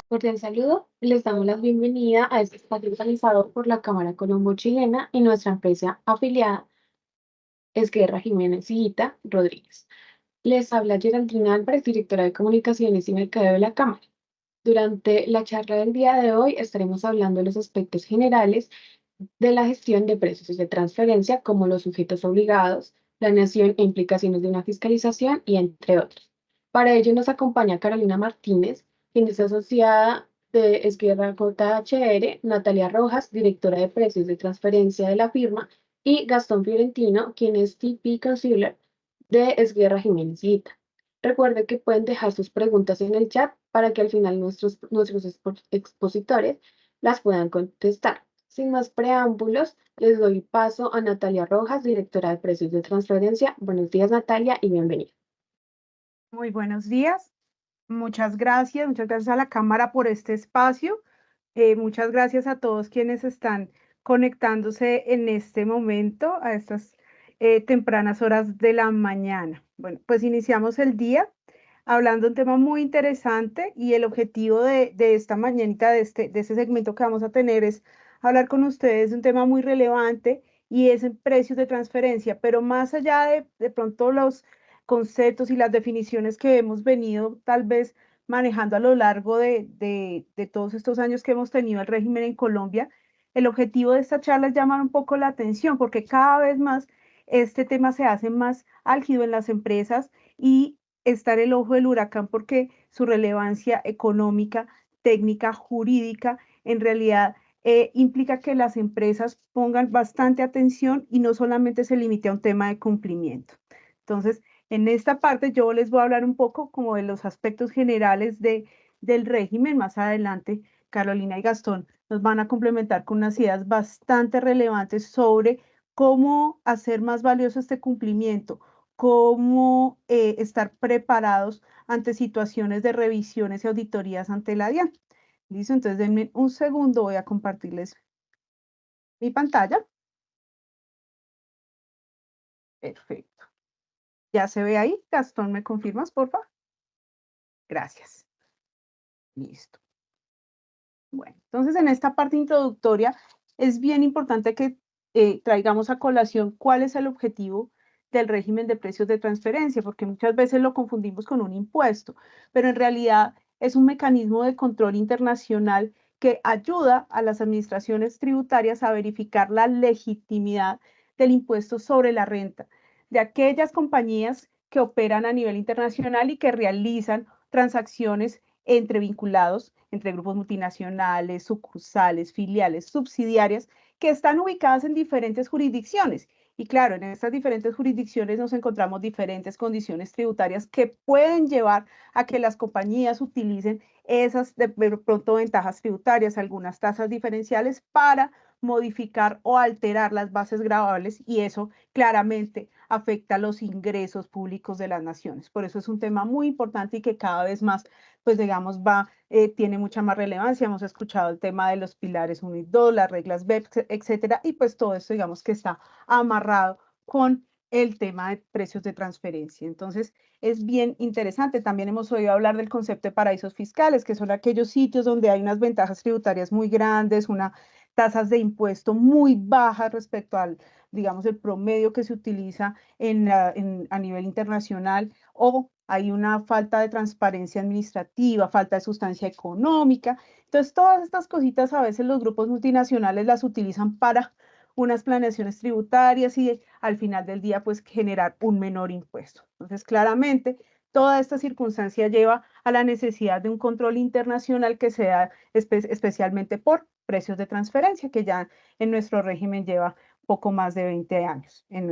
Cordial saludo, les damos la bienvenida a este espacio organizado por la Cámara Colombo-Chilena y nuestra empresa afiliada es Guerra Jiménez y Hita Rodríguez. Les habla Geraldina Álvarez, directora de Comunicaciones y Mercadeo de la Cámara. Durante la charla del día de hoy estaremos hablando de los aspectos generales de la gestión de precios de transferencia, como los sujetos obligados, planeación e implicaciones de una fiscalización y entre otros. Para ello nos acompaña Carolina Martínez, quien es asociada de Esguerra JHR, Natalia Rojas, directora de precios de transferencia de la firma, y Gastón Fiorentino, quien es TP Consular de Esguerra Jiménez y Hita. Recuerde que pueden dejar sus preguntas en el chat para que al final nuestros expositores las puedan contestar. Sin más preámbulos, les doy paso a Natalia Rojas, directora de precios de transferencia. Buenos días, Natalia, y bienvenida. Muy buenos días. Muchas gracias a la Cámara por este espacio. Muchas gracias a todos quienes están conectándose en este momento, a estas tempranas horas de la mañana. Bueno, pues iniciamos el día hablando de un tema muy interesante y el objetivo de esta mañanita, de este segmento que vamos a tener es hablar con ustedes de un tema muy relevante y es en precios de transferencia, pero más allá de pronto los conceptos y las definiciones que hemos venido tal vez manejando a lo largo de todos estos años que hemos tenido el régimen en Colombia, el objetivo de esta charla es llamar un poco la atención porque cada vez más este tema se hace más álgido en las empresas y está en el ojo del huracán porque su relevancia económica, técnica, jurídica, en realidad implica que las empresas pongan bastante atención y no solamente se limite a un tema de cumplimiento. Entonces, en esta parte yo les voy a hablar un poco como de los aspectos generales del régimen. Más adelante, Carolina y Gastón nos van a complementar con unas ideas bastante relevantes sobre cómo hacer más valioso este cumplimiento, cómo estar preparados ante situaciones de revisiones y auditorías ante la DIAN. ¿Listo? Entonces, denme un segundo, voy a compartirles mi pantalla. Perfecto. ¿Ya se ve ahí? Gastón, ¿me confirmas, por favor? Gracias. Listo. Bueno, entonces en esta parte introductoria es bien importante que traigamos a colación cuál es el objetivo del régimen de precios de transferencia, porque muchas veces lo confundimos con un impuesto, pero en realidad es un mecanismo de control internacional que ayuda a las administraciones tributarias a verificar la legitimidad del impuesto sobre la renta de aquellas compañías que operan a nivel internacional y que realizan transacciones entre vinculados, entre grupos multinacionales, sucursales, filiales, subsidiarias, que están ubicadas en diferentes jurisdicciones. Y claro, en estas diferentes jurisdicciones nos encontramos diferentes condiciones tributarias que pueden llevar a que las compañías utilicen esas de pronto ventajas tributarias, algunas tasas diferenciales para modificar o alterar las bases gravables y eso claramente afecta los ingresos públicos de las naciones. Por eso es un tema muy importante y que cada vez más pues digamos, tiene mucha más relevancia. Hemos escuchado el tema de los pilares 1 y 2, las reglas BEPS, etcétera, y pues todo esto, digamos, que está amarrado con el tema de precios de transferencia. Entonces, es bien interesante. También hemos oído hablar del concepto de paraísos fiscales, que son aquellos sitios donde hay unas ventajas tributarias muy grandes, unas tasas de impuesto muy bajas respecto al, digamos, el promedio que se utiliza a nivel internacional, o hay una falta de transparencia administrativa, falta de sustancia económica. Entonces, todas estas cositas a veces los grupos multinacionales las utilizan para unas planeaciones tributarias y al final del día, pues generar un menor impuesto. Entonces, claramente, toda esta circunstancia lleva a la necesidad de un control internacional que sea especialmente por precios de transferencia, que ya en nuestro régimen lleva poco más de 20 años en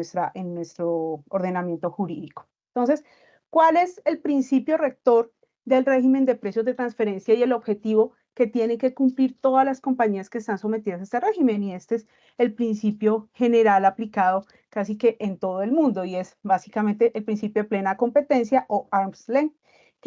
nuestro ordenamiento jurídico. Entonces, ¿cuál es el principio rector del régimen de precios de transferencia y el objetivo que tienen que cumplir todas las compañías que están sometidas a este régimen? Y este es el principio general aplicado casi que en todo el mundo y es básicamente el principio de plena competencia o arm's length,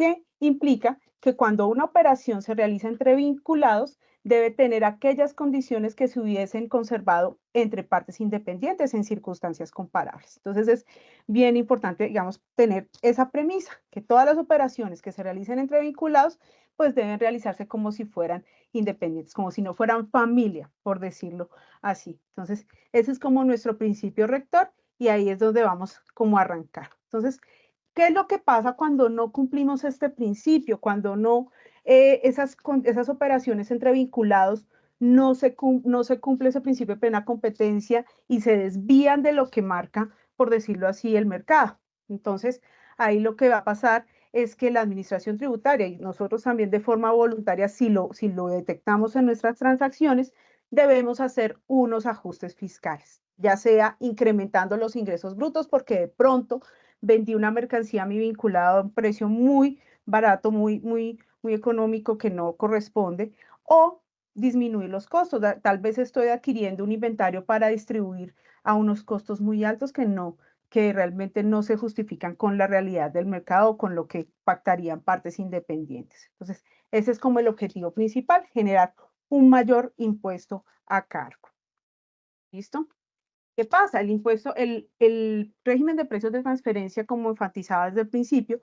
que implica que cuando una operación se realiza entre vinculados, debe tener aquellas condiciones que se hubiesen conservado entre partes independientes en circunstancias comparables. Entonces es bien importante, digamos, tener esa premisa, que todas las operaciones que se realicen entre vinculados, pues deben realizarse como si fueran independientes, como si no fueran familia, por decirlo así. Entonces, ese es como nuestro principio rector y ahí es donde vamos como a arrancar. Entonces, ¿qué es lo que pasa cuando no cumplimos este principio? Cuando no, esas operaciones entre vinculados no se cumple ese principio de plena competencia y se desvían de lo que marca, por decirlo así, el mercado. Entonces, ahí lo que va a pasar es que la administración tributaria y nosotros también de forma voluntaria, si lo detectamos en nuestras transacciones, debemos hacer unos ajustes fiscales, ya sea incrementando los ingresos brutos, porque de pronto vendí una mercancía a mi vinculado a un precio muy barato, muy económico que no corresponde, o disminuir los costos. Tal vez estoy adquiriendo un inventario para distribuir a unos costos muy altos que realmente no se justifican con la realidad del mercado o con lo que pactarían partes independientes. Entonces, ese es como el objetivo principal, generar un mayor impuesto a cargo. ¿Listo? ¿Qué pasa? El régimen de precios de transferencia, como enfatizaba desde el principio,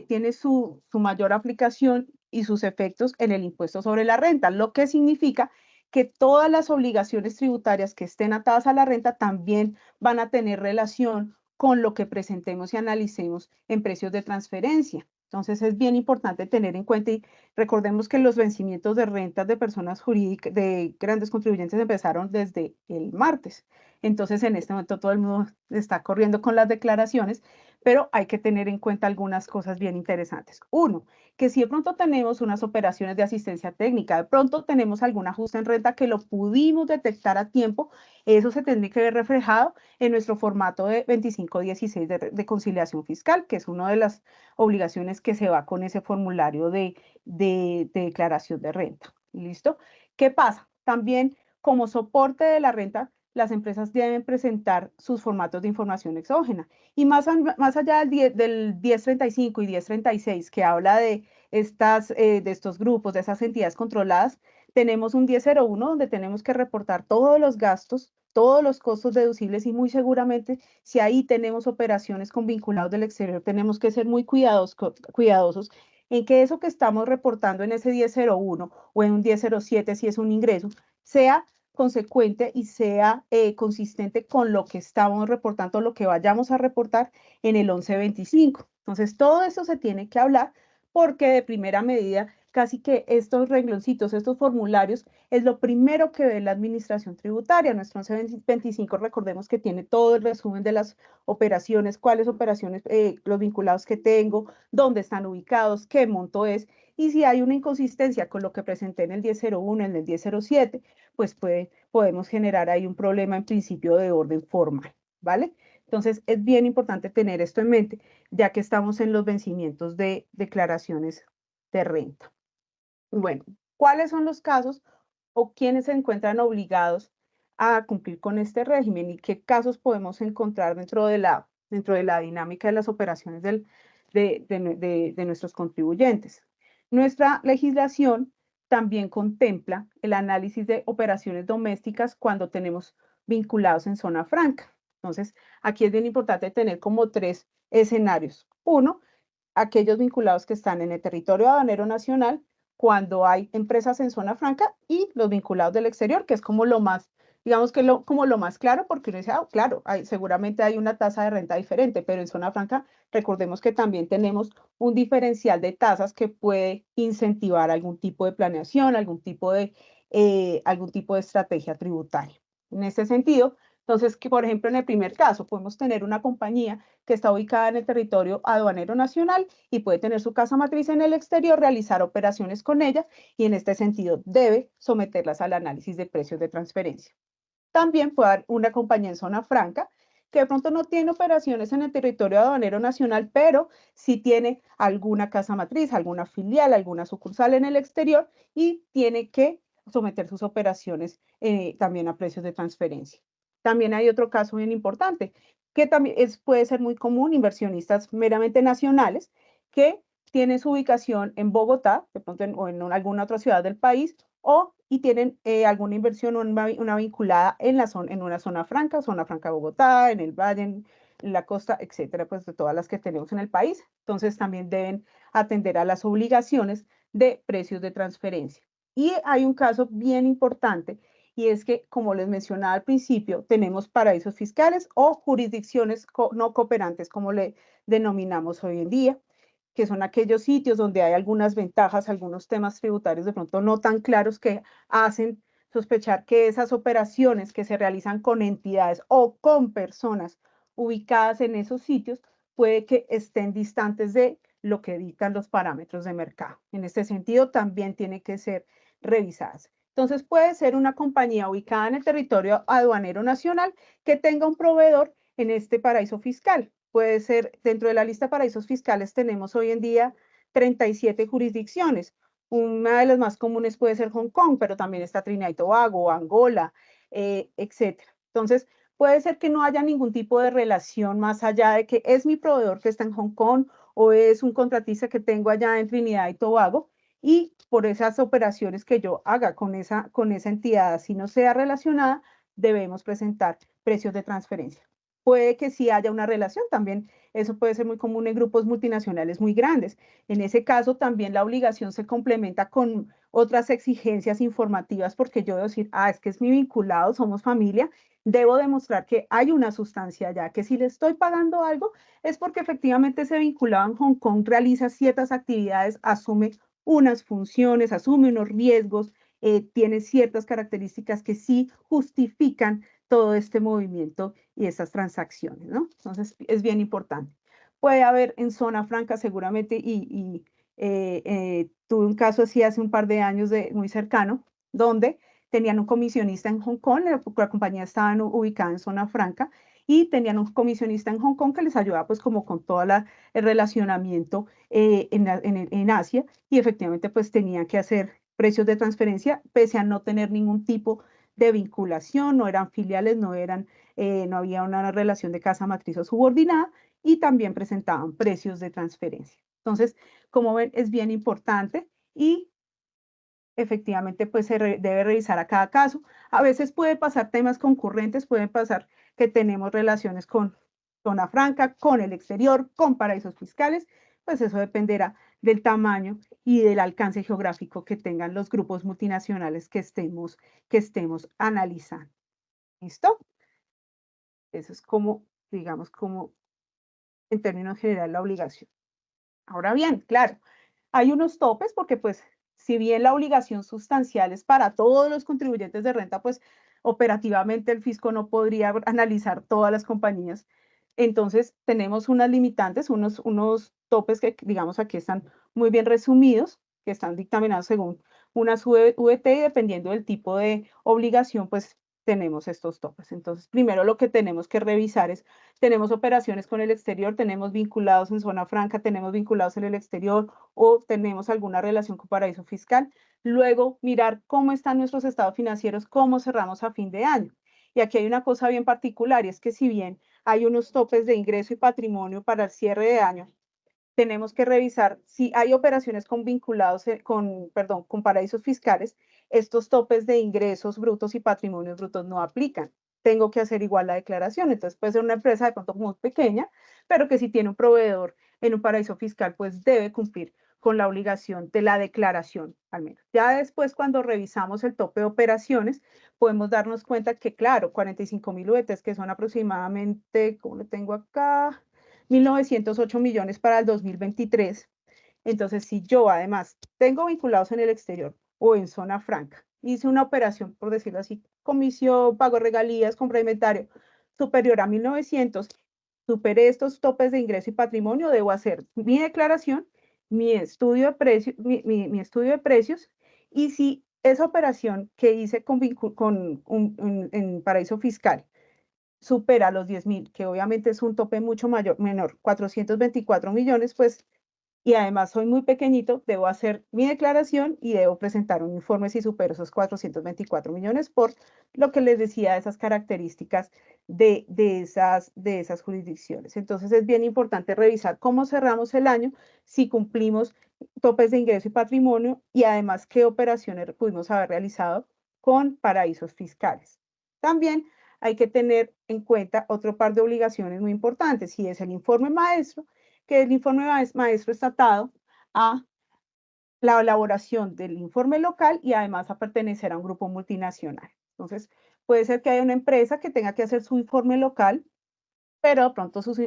tiene su mayor aplicación y sus efectos en el impuesto sobre la renta, lo que significa que todas las obligaciones tributarias que estén atadas a la renta también van a tener relación con lo que presentemos y analicemos en precios de transferencia. Entonces es bien importante tener en cuenta y recordemos que los vencimientos de rentas de personas jurídicas, de grandes contribuyentes empezaron desde el martes. Entonces en este momento todo el mundo está corriendo con las declaraciones, pero hay que tener en cuenta algunas cosas bien interesantes. Uno, que si de pronto tenemos unas operaciones de asistencia técnica, de pronto tenemos algún ajuste en renta que lo pudimos detectar a tiempo, eso se tendría que ver reflejado en nuestro formato de 2516 de conciliación fiscal, que es una de las obligaciones que se va con ese formulario de declaración de renta. ¿Listo? ¿Qué pasa? También como soporte de la renta, las empresas deben presentar sus formatos de información exógena. Y más allá del 1035 y 1036, que habla de estos grupos, de esas entidades controladas, tenemos un 1001 donde tenemos que reportar todos los gastos, todos los costos deducibles y muy seguramente si ahí tenemos operaciones con vinculados del exterior, tenemos que ser muy cuidadosos en que eso que estamos reportando en ese 1001 o en un 1007, si es un ingreso, sea consecuente y sea consistente con lo que estamos reportando, lo que vayamos a reportar en el 1125. Entonces, todo eso se tiene que hablar porque de primera medida, casi que estos rengloncitos, estos formularios, es lo primero que ve la administración tributaria. Nuestro 1125, recordemos que tiene todo el resumen de las operaciones, cuáles operaciones, los vinculados que tengo, dónde están ubicados, qué monto es, y si hay una inconsistencia con lo que presenté en el 1001, en el 1007, pues podemos generar ahí un problema en principio de orden formal, ¿vale? Entonces, es bien importante tener esto en mente, ya que estamos en los vencimientos de declaraciones de renta. Bueno, ¿cuáles son los casos o quiénes se encuentran obligados a cumplir con este régimen y qué casos podemos encontrar dentro de la dinámica de las operaciones de nuestros contribuyentes? Nuestra legislación también contempla el análisis de operaciones domésticas cuando tenemos vinculados en zona franca. Entonces, aquí es bien importante tener como tres escenarios. Uno, aquellos vinculados que están en el territorio aduanero nacional cuando hay empresas en zona franca y los vinculados del exterior, que es como lo más, digamos que como lo más claro, porque uno dice, ah, claro, seguramente hay una tasa de renta diferente, pero en zona franca recordemos que también tenemos un diferencial de tasas que puede incentivar algún tipo de planeación, algún tipo de estrategia tributaria. En este sentido, entonces, que por ejemplo, en el primer caso, podemos tener una compañía que está ubicada en el territorio aduanero nacional y puede tener su casa matriz en el exterior, realizar operaciones con ella y en este sentido debe someterlas al análisis de precios de transferencia. También puede haber una compañía en zona franca que de pronto no tiene operaciones en el territorio aduanero nacional, pero sí tiene alguna casa matriz, alguna filial, alguna sucursal en el exterior y tiene que someter sus operaciones también a precios de transferencia. También hay otro caso bien importante, que también puede ser muy común, inversionistas meramente nacionales, que tienen su ubicación en Bogotá, de pronto o en alguna otra ciudad del país, y tienen alguna inversión o una vinculada en una zona franca de Bogotá, en el Valle, en la costa, etcétera, pues de todas las que tenemos en el país. Entonces también deben atender a las obligaciones de precios de transferencia. Y hay un caso bien importante, y es que, como les mencionaba al principio, tenemos paraísos fiscales o jurisdicciones no cooperantes, como le denominamos hoy en día, que son aquellos sitios donde hay algunas ventajas, algunos temas tributarios de pronto no tan claros que hacen sospechar que esas operaciones que se realizan con entidades o con personas ubicadas en esos sitios puede que estén distantes de lo que dictan los parámetros de mercado. En este sentido, también tiene que ser revisadas. Entonces, puede ser una compañía ubicada en el territorio aduanero nacional que tenga un proveedor en este paraíso fiscal. Puede ser, dentro de la lista de paraísos fiscales tenemos hoy en día 37 jurisdicciones. Una de las más comunes puede ser Hong Kong, pero también está Trinidad y Tobago, Angola, etcétera. Entonces, puede ser que no haya ningún tipo de relación más allá de que es mi proveedor que está en Hong Kong o es un contratista que tengo allá en Trinidad y Tobago, y por esas operaciones que yo haga con esa entidad, si no sea relacionada, debemos presentar precios de transferencia. Puede que sí haya una relación también, eso puede ser muy común en grupos multinacionales muy grandes. En ese caso, también la obligación se complementa con otras exigencias informativas, porque yo debo decir, es que es mi vinculado, somos familia, debo demostrar que hay una sustancia allá, que si le estoy pagando algo es porque efectivamente ese vinculado en Hong Kong realiza ciertas actividades, asume unas funciones, asume unos riesgos, tiene ciertas características que sí justifican todo este movimiento y estas transacciones, ¿no? Entonces, es bien importante. Puede haber en zona franca seguramente, tuve un caso así hace un par de años muy cercano, donde tenían un comisionista en Hong Kong, la compañía estaba ubicada en zona franca, y tenían un comisionista en Hong Kong que les ayudaba pues como con todo el relacionamiento en Asia, y efectivamente pues tenían que hacer precios de transferencia pese a no tener ningún tipo de vinculación, no eran filiales, no había una relación de casa matriz o subordinada, y también presentaban precios de transferencia. Entonces, como ven, es bien importante y efectivamente pues debe revisar a cada caso. A veces puede pasar temas concurrentes, pueden pasar que tenemos relaciones con zona franca, con el exterior, con paraísos fiscales, pues eso dependerá del tamaño y del alcance geográfico que tengan los grupos multinacionales que estemos analizando. ¿Listo? Eso es como, digamos, como en términos generales la obligación. Ahora bien, claro, hay unos topes porque pues si bien la obligación sustancial es para todos los contribuyentes de renta, pues operativamente el fisco no podría analizar todas las compañías. Entonces tenemos unas limitantes, unos topes que digamos aquí están muy bien resumidos, que están dictaminados según unas VT, y dependiendo del tipo de obligación, pues tenemos estos topes. Entonces, primero lo que tenemos que revisar es, tenemos operaciones con el exterior, tenemos vinculados en zona franca, tenemos vinculados en el exterior o tenemos alguna relación con paraíso fiscal. Luego, mirar cómo están nuestros estados financieros, cómo cerramos a fin de año. Y aquí hay una cosa bien particular, y es que si bien hay unos topes de ingreso y patrimonio para el cierre de año, tenemos que revisar si hay operaciones con paraísos fiscales, estos topes de ingresos brutos y patrimonios brutos no aplican. Tengo que hacer igual la declaración. Entonces puede ser una empresa de pronto muy pequeña, pero que si tiene un proveedor en un paraíso fiscal, pues debe cumplir con la obligación de la declaración, al menos. Ya después, cuando revisamos el tope de operaciones, podemos darnos cuenta que, claro, 45.000 UETs, que son aproximadamente, ¿cómo lo tengo acá? 1.908 millones para el 2023. Entonces, si yo además tengo vinculados en el exterior o en zona franca, hice una operación, por decirlo así, comisión, pago regalías, compra de inventario, superior a 1.900, superé estos topes de ingreso y patrimonio, debo hacer mi declaración, mi estudio de precios, y si esa operación que hice en paraíso fiscal supera los 10.000, que obviamente es un tope mucho menor, 424 millones, pues y además soy muy pequeñito, debo hacer mi declaración y debo presentar un informe si supero esos 424 millones por lo que les decía, esas características de esas jurisdicciones. Entonces es bien importante revisar cómo cerramos el año, si cumplimos topes de ingreso y patrimonio y además qué operaciones pudimos haber realizado con paraísos fiscales. También hay que tener en cuenta otro par de obligaciones muy importantes, y es el informe maestro, que el informe maestro está atado a la elaboración del informe local y además a pertenecer a un grupo multinacional. Entonces, puede ser que haya una empresa que tenga que hacer su informe local, pero de pronto sus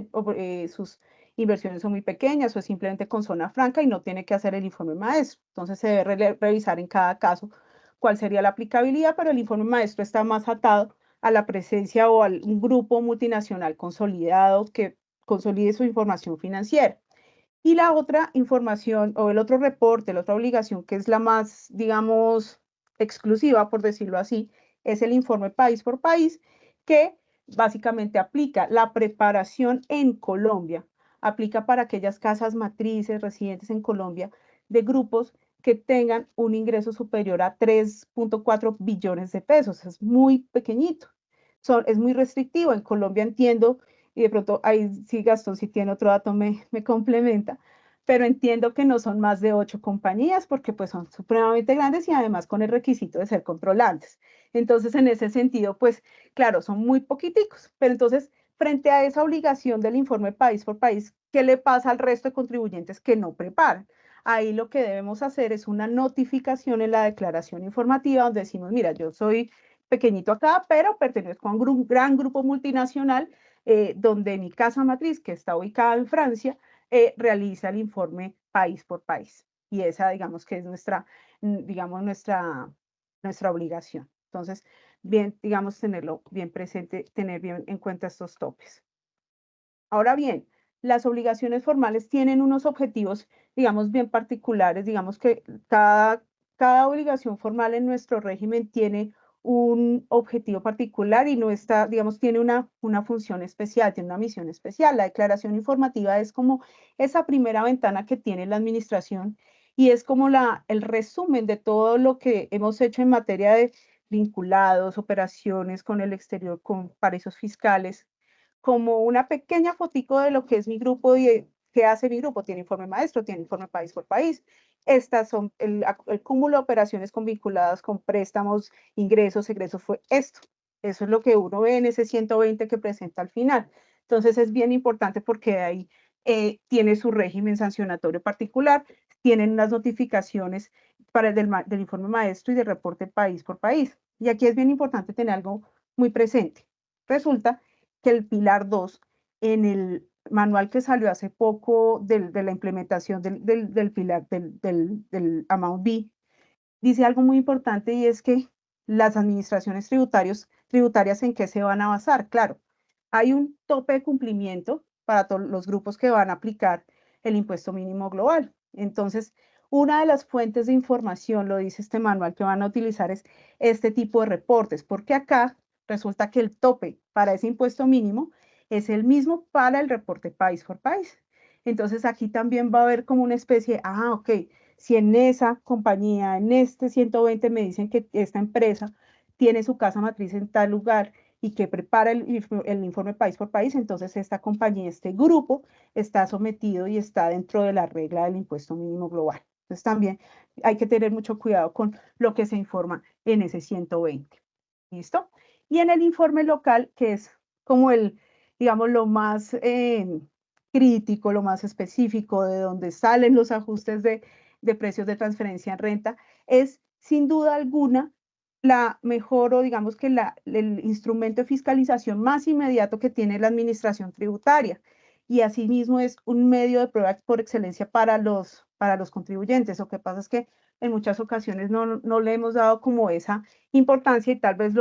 inversiones son muy pequeñas o es simplemente con zona franca y no tiene que hacer el informe maestro. Entonces, se debe revisar en cada caso cuál sería la aplicabilidad, pero el informe maestro está más atado a la presencia o a un grupo multinacional consolidado que consolide su información financiera. Y la otra información o el otro reporte, la otra obligación que es la más, digamos, exclusiva, por decirlo así, es el informe país por país, que básicamente aplica la preparación en Colombia, aplica para aquellas casas matrices residentes en Colombia de grupos que tengan un ingreso superior a 3.4 billones de pesos. Es muy pequeñito, es muy restrictivo. En Colombia entiendo, y de pronto ahí sí Gastón, si tiene otro dato me complementa, pero entiendo que no son más de 8 compañías porque pues son supremamente grandes y además con el requisito de ser controlantes. Entonces, en ese sentido, pues claro, son muy poquiticos, pero entonces, frente a esa obligación del informe país por país, ¿qué le pasa al resto de contribuyentes que no preparan? Ahí lo que debemos hacer es una notificación en la declaración informativa donde decimos, mira, yo soy pequeñito acá, pero pertenezco a un gran grupo multinacional donde mi casa matriz, que está ubicada en Francia, realiza el informe país por país. Y esa, digamos, que es digamos, nuestra obligación. Entonces, bien, digamos, tenerlo bien presente, tener bien en cuenta estos topes. Ahora bien, las obligaciones formales tienen unos objetivos, digamos, bien particulares. Digamos que cada obligación formal en nuestro régimen tiene un objetivo particular y no está, digamos, tiene una función especial, tiene una misión especial. La declaración informativa es como esa primera ventana que tiene la administración y es como el resumen de todo lo que hemos hecho en materia de vinculados, operaciones con el exterior, con paraísos fiscales, como una pequeña fotico de lo que es mi grupo y qué hace mi grupo. Tiene informe maestro, tiene informe país por país. Estas son el cúmulo de operaciones con vinculadas con préstamos, ingresos, egresos, fue esto. Eso es lo que uno ve en ese 120 que presenta al final. Entonces es bien importante porque ahí tiene su régimen sancionatorio particular, tienen unas notificaciones para el del informe maestro y del reporte país por país. Y aquí es bien importante tener algo muy presente. Resulta que el Pilar 2 en el manual que salió hace poco de la implementación del Pilar del Amount B, dice algo muy importante y es que las administraciones tributarias en qué se van a basar. Claro, hay un tope de cumplimiento para todos los grupos que van a aplicar el impuesto mínimo global. Entonces, una de las fuentes de información, lo dice este manual, que van a utilizar es este tipo de reportes, porque acá resulta que el tope para ese impuesto mínimo es el mismo para el reporte país por país. Entonces, aquí también va a haber como una especie, ok, si en esa compañía, en este 120 me dicen que esta empresa tiene su casa matriz en tal lugar y que prepara el informe país por país, entonces esta compañía, este grupo, está sometido y está dentro de la regla del impuesto mínimo global. Entonces también hay que tener mucho cuidado con lo que se informa en ese 120. ¿Listo? Y en el informe local, que es como digamos, lo más crítico, lo más específico, de donde salen los ajustes de precios de transferencia en renta, es sin duda alguna la mejor o digamos que el instrumento de fiscalización más inmediato que tiene la administración tributaria. Y asimismo es un medio de prueba por excelencia para los contribuyentes. Lo que pasa es que en muchas ocasiones no le hemos dado como esa importancia y tal vez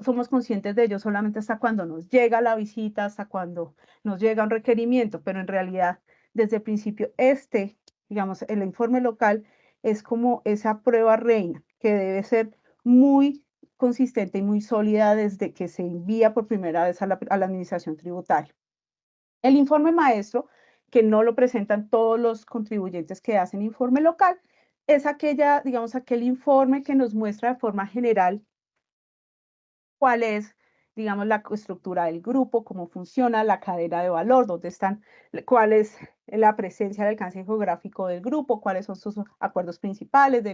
somos conscientes de ello solamente hasta cuando nos llega la visita, hasta cuando nos llega un requerimiento, pero en realidad desde el principio digamos, el informe local es como esa prueba reina que debe ser muy consistente y muy sólida desde que se envía por primera vez a la administración tributaria. El informe maestro, que no lo presentan todos los contribuyentes que hacen informe local, es aquella, digamos, aquel informe que nos muestra de forma general cuál es, digamos, la estructura del grupo, cómo funciona la cadena de valor, dónde están, cuál es la presencia del alcance geográfico del grupo, cuáles son sus acuerdos principales,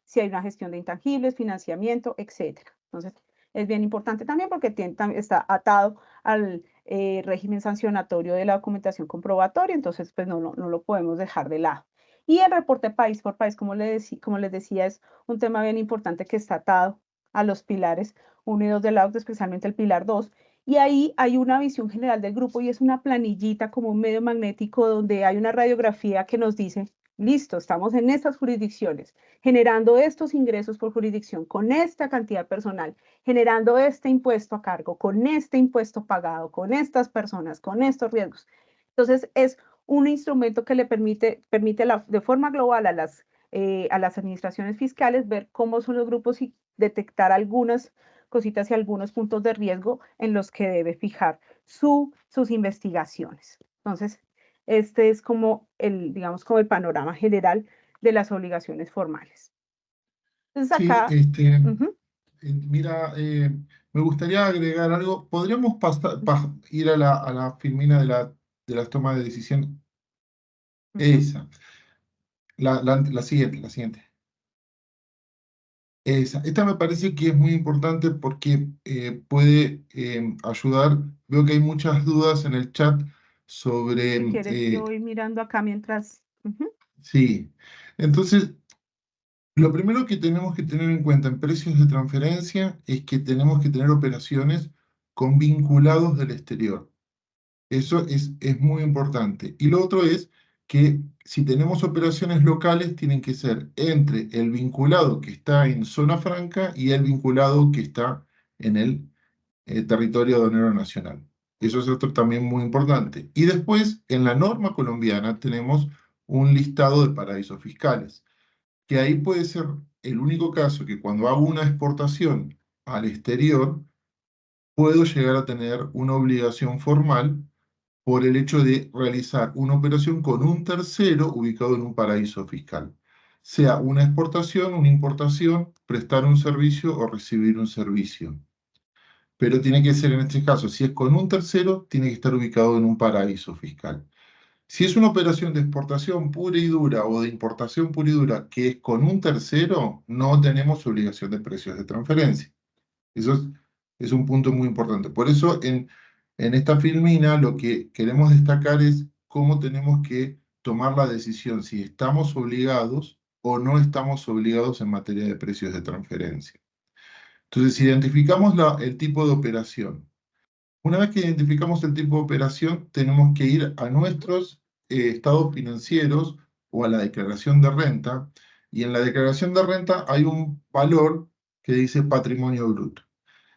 si hay una gestión de intangibles, financiamiento, etcétera. Entonces, es bien importante también porque está atado al régimen sancionatorio de la documentación comprobatoria, entonces pues no lo podemos dejar de lado. Y el reporte país por país, como les decía, es un tema bien importante que está atado a los pilares 1 y 2 del auto, especialmente el pilar 2. Y ahí hay una visión general del grupo y es una planillita como un medio magnético donde hay una radiografía que nos dice, listo, estamos en estas jurisdicciones, generando estos ingresos por jurisdicción con esta cantidad personal, generando este impuesto a cargo, con este impuesto pagado, con estas personas, con estos riesgos. Entonces, es un instrumento que le permite de forma global a las administraciones fiscales ver cómo son los grupos y detectar algunas cositas y algunos puntos de riesgo en los que debe fijar sus investigaciones. Entonces, este es como digamos, como el panorama general de las obligaciones formales. Entonces Sí, acá, ujú, mira, me gustaría agregar algo. ¿Podríamos ir a la filmina de las tomas de decisión? ujú, Esa, la siguiente, la siguiente. Esta me parece que es muy importante porque puede ayudar. Veo que hay muchas dudas en el chat sobre, si quieres, yo voy mirando acá mientras. Ujú, sí. Entonces, lo primero que tenemos que tener en cuenta en precios de transferencia es que tenemos que tener operaciones con vinculados del exterior. Eso es muy importante. Y lo otro es que si tenemos operaciones locales, tienen que ser entre el vinculado que está en zona franca y el vinculado que está en el territorio aduanero nacional. Eso es otro también muy importante. Y después, en la norma colombiana, tenemos un listado de paraísos fiscales, que ahí puede ser el único caso que cuando hago una exportación al exterior, puedo llegar a tener una obligación formal por el hecho de realizar una operación con un tercero ubicado en un paraíso fiscal, sea una exportación, una importación, prestar un servicio o recibir un servicio. Pero tiene que ser en este caso, si es con un tercero, tiene que estar ubicado en un paraíso fiscal. Si es una operación de exportación pura y dura o de importación pura y dura que es con un tercero, no tenemos obligación de precios de transferencia. Eso es un punto muy importante. Por eso en esta filmina lo que queremos destacar es cómo tenemos que tomar la decisión, si estamos obligados o no estamos obligados en materia de precios de transferencia. Entonces, si identificamos el tipo de operación, una vez que identificamos el tipo de operación, tenemos que ir a nuestros estados financieros o a la declaración de renta, y en la declaración de renta hay un valor que dice patrimonio bruto.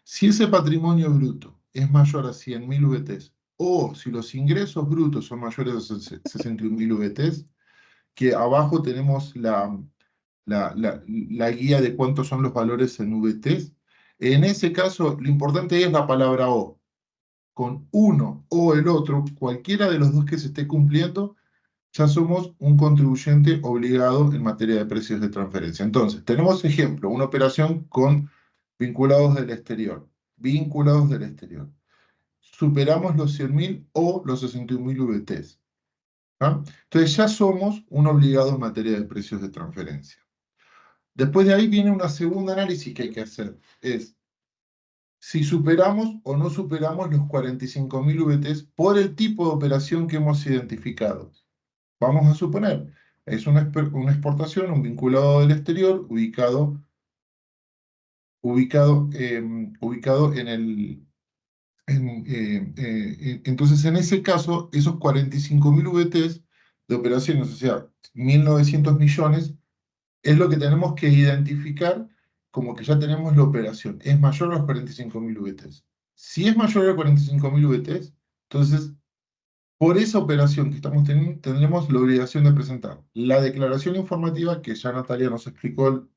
Si ese patrimonio bruto es mayor a 100.000 VTs o si los ingresos brutos son mayores a 61.000 VTs, que abajo tenemos la guía de cuántos son los valores en VTs, en ese caso lo importante es la palabra O. Con uno o el otro, cualquiera de los dos que se esté cumpliendo, ya somos un contribuyente obligado en materia de precios de transferencia. Entonces, tenemos ejemplo, una operación con vinculados del exterior. Vinculados del exterior. Superamos los 100.000 o los 61.000 VTs. ¿Ah? Entonces ya somos un obligado en materia de precios de transferencia. Después de ahí viene una segunda análisis que hay que hacer. Es si superamos o no superamos los 45.000 VTs por el tipo de operación que hemos identificado. Vamos a suponer, es una exportación, un vinculado del exterior ubicado en el... entonces, en ese caso, esos 45.000 VTs de operaciones, o sea, 1.900 millones, es lo que tenemos que identificar como que ya tenemos la operación. Es mayor a los 45.000 VTs. Si es mayor a 45.000 VTs, entonces por esa operación que estamos teniendo, tendremos la obligación de presentar la declaración informativa, que ya Natalia nos explicó,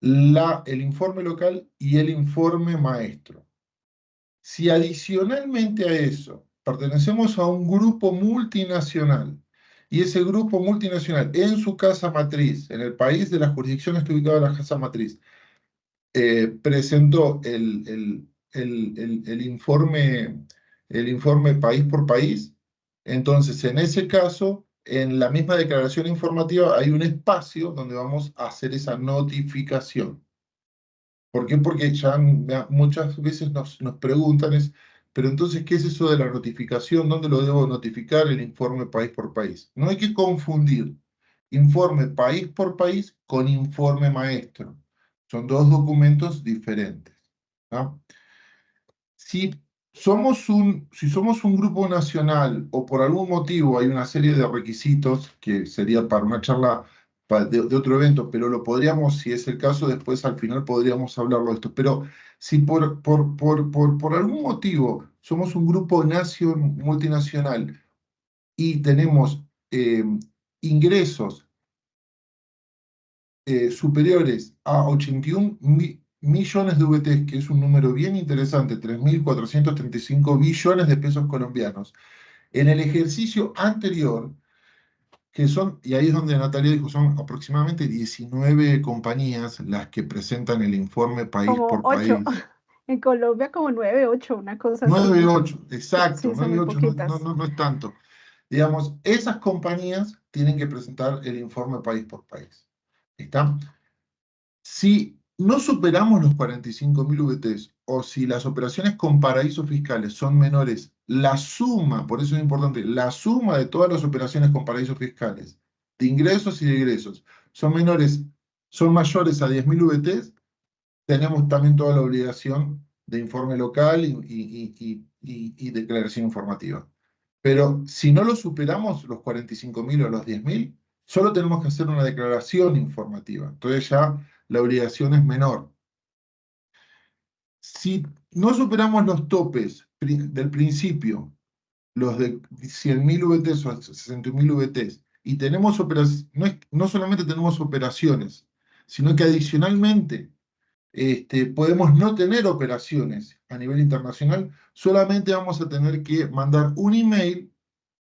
el informe local y el informe maestro. Si adicionalmente a eso pertenecemos a un grupo multinacional. Y ese grupo multinacional, en su casa matriz, en el país de la jurisdicción está ubicada la casa matriz, presentó el informe país por país. Entonces, en ese caso, en la misma declaración informativa hay un espacio donde vamos a hacer esa notificación. ¿Por qué? Porque ya muchas veces nos preguntan, pero entonces, ¿qué es eso de la notificación? ¿Dónde lo debo notificar el informe país por país? No hay que confundir informe país por país con informe maestro. Son dos documentos diferentes, ¿no? Si somos un grupo nacional o por algún motivo hay una serie de requisitos que sería para una charla de otro evento, pero lo podríamos, si es el caso, después al final podríamos hablarlo de esto. Pero si por algún motivo somos un grupo multinacional y tenemos ingresos superiores a 81 millones de VTs, que es un número bien interesante, 3.435 billones de pesos colombianos. En el ejercicio anterior, que son, y ahí es donde Natalia dijo, son aproximadamente 19 compañías las que presentan el informe país Como por 8. país. En Colombia como 9, 8, una cosa así. 9, 8, exacto, Sí, son 9, muy 8, poquitas. no es tanto. Digamos, esas compañías tienen que presentar el informe país por país. ¿Está? Si no superamos los 45.000 VTs o si las operaciones con paraísos fiscales son menores, la suma, por eso es importante, la suma de todas las operaciones con paraísos fiscales, de ingresos y de egresos, son mayores a 10.000 VTs, tenemos también toda la obligación de informe local y declaración informativa. Pero si no lo superamos, los 45.000 o los 10.000, solo tenemos que hacer una declaración informativa. Entonces ya la obligación es menor. Si no superamos los topes del principio, los de 100.000 VTs o 60.000 VTs, y tenemos operaciones, no solamente tenemos operaciones, sino que adicionalmente podemos no tener operaciones a nivel internacional, solamente vamos a tener que mandar un email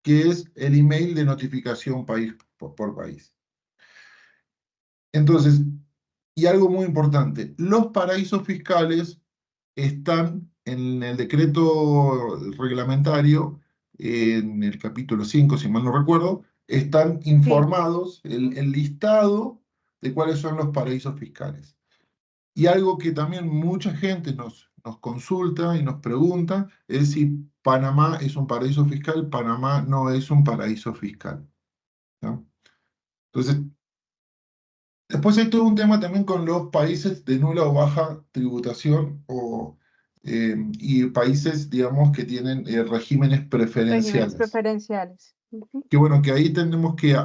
que es el email de notificación país por país. Entonces, y algo muy importante, los paraísos fiscales están en el decreto reglamentario, en el capítulo 5, si mal no recuerdo, están Sí, informados el listado de cuáles son los paraísos fiscales. Y algo que también mucha gente nos consulta y nos pregunta es si Panamá es un paraíso fiscal. Panamá no es un paraíso fiscal, ¿no? Entonces, después hay todo un tema también con los países de nula o baja tributación y países, digamos, que tienen regímenes regímenes preferenciales. preferenciales. Ujú. Que bueno, que ahí tenemos que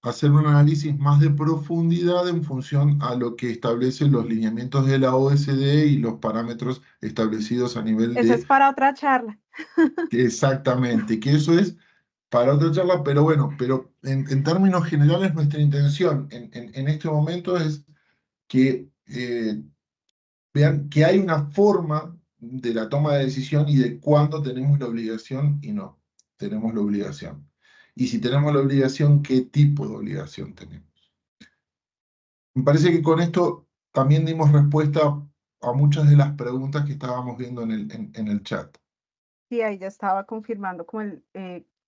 hacer un análisis más de profundidad en función a lo que establecen los lineamientos de la OSD y los parámetros establecidos a nivel Eso es de para otra charla. exactamente, que eso es para otra charla, pero bueno, pero en términos generales nuestra intención en este momento es que vean que hay una forma de la toma de decisión y de cuándo tenemos la obligación y no tenemos la obligación. Y si tenemos la obligación, ¿qué tipo de obligación tenemos? Me parece que con esto también dimos respuesta a muchas de las preguntas que estábamos viendo en el chat. Sí, ahí ya estaba confirmando como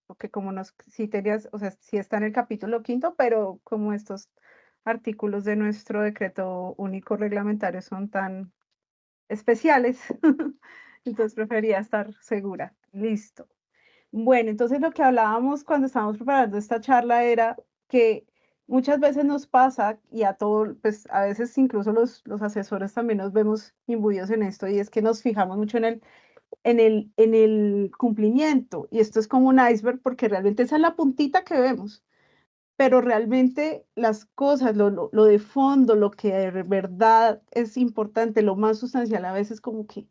porque como sí tenías, o sea, sí está en el capítulo 5, pero como estos artículos de nuestro decreto único reglamentario son tan especiales, entonces prefería estar segura. Listo. Bueno, entonces lo que hablábamos cuando estábamos preparando esta charla era que muchas veces nos pasa, y a todo, pues a veces incluso los asesores también nos vemos imbuidos en esto, y es que nos fijamos mucho en el cumplimiento, y esto es como un iceberg porque realmente esa es la puntita que vemos, pero realmente las cosas, lo de fondo, lo que de verdad es importante, lo más sustancial a veces como que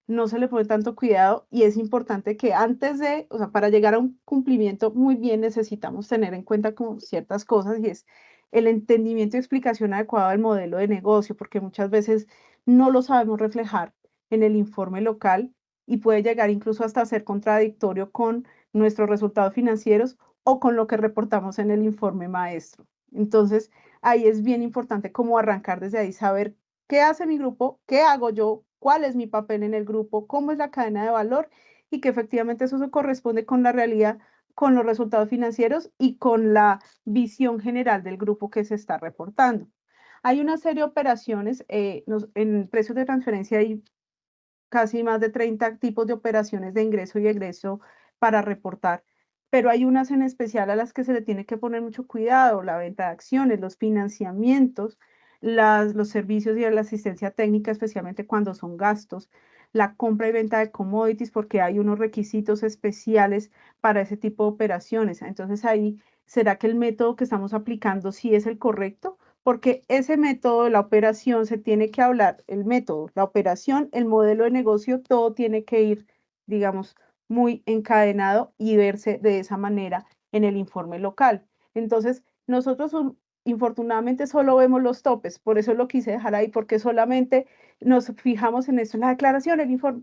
no se le pone tanto cuidado y es importante que antes de, o sea, para llegar a un cumplimiento muy bien necesitamos tener en cuenta como ciertas cosas y es el entendimiento y explicación adecuada del modelo de negocio, porque muchas veces no lo sabemos reflejar en el informe local y puede llegar incluso hasta ser contradictorio con nuestros resultados financieros o con lo que reportamos en el informe maestro. Entonces, ahí es bien importante como arrancar desde ahí, saber qué hace mi grupo, qué hago yo, cuál es mi papel en el grupo, cómo es la cadena de valor y que efectivamente eso se corresponde con la realidad, con los resultados financieros y con la visión general del grupo que se está reportando. Hay una serie de operaciones, en precios de transferencia hay casi más de 30 tipos de operaciones de ingreso y egreso para reportar, pero hay unas en especial a las que se le tiene que poner mucho cuidado: la venta de acciones, los financiamientos, los servicios y la asistencia técnica, especialmente cuando son gastos, la compra y venta de commodities, porque hay unos requisitos especiales para ese tipo de operaciones. Entonces ahí, ¿será que el método que estamos aplicando sí es el correcto? Porque ese método de la operación se tiene que hablar, el método, la operación, el modelo de negocio, todo tiene que ir, digamos, muy encadenado y verse de esa manera en el informe local. Entonces, nosotros infortunadamente solo vemos los topes, por eso lo quise dejar ahí, porque solamente nos fijamos en eso, en la declaración, el informe,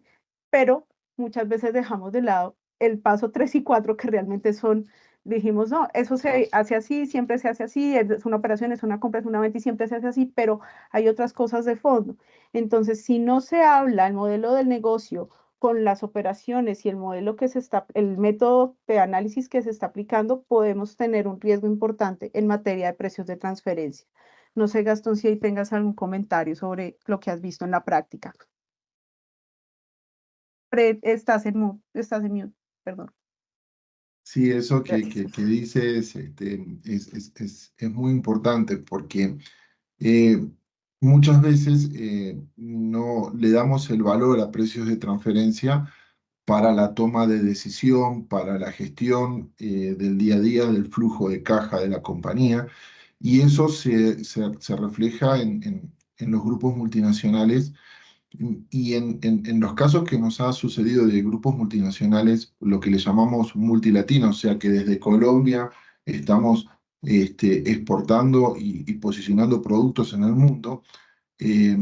pero muchas veces dejamos de lado el paso 3 y 4 que realmente son. Dijimos, no, eso se hace así, siempre se hace así, es una operación, es una compra, es una venta y siempre se hace así, pero hay otras cosas de fondo. Entonces, si no se habla el modelo del negocio con las operaciones y el modelo que se está, el método de análisis que se está aplicando, podemos tener un riesgo importante en materia de precios de transferencia. No sé, Gastón, si ahí tengas algún comentario sobre lo que has visto en la práctica. Estás en mute, perdón. Sí, eso Gracias. que dices es muy importante porque eh, muchas veces no le damos el valor a precios de transferencia para la toma de decisión, para la gestión del día a día, del flujo de caja de la compañía, y eso se refleja en los grupos multinacionales. Y en los casos que nos ha sucedido de grupos multinacionales, lo que le llamamos multilatinos, o sea que desde Colombia estamos exportando y posicionando productos en el mundo, eh,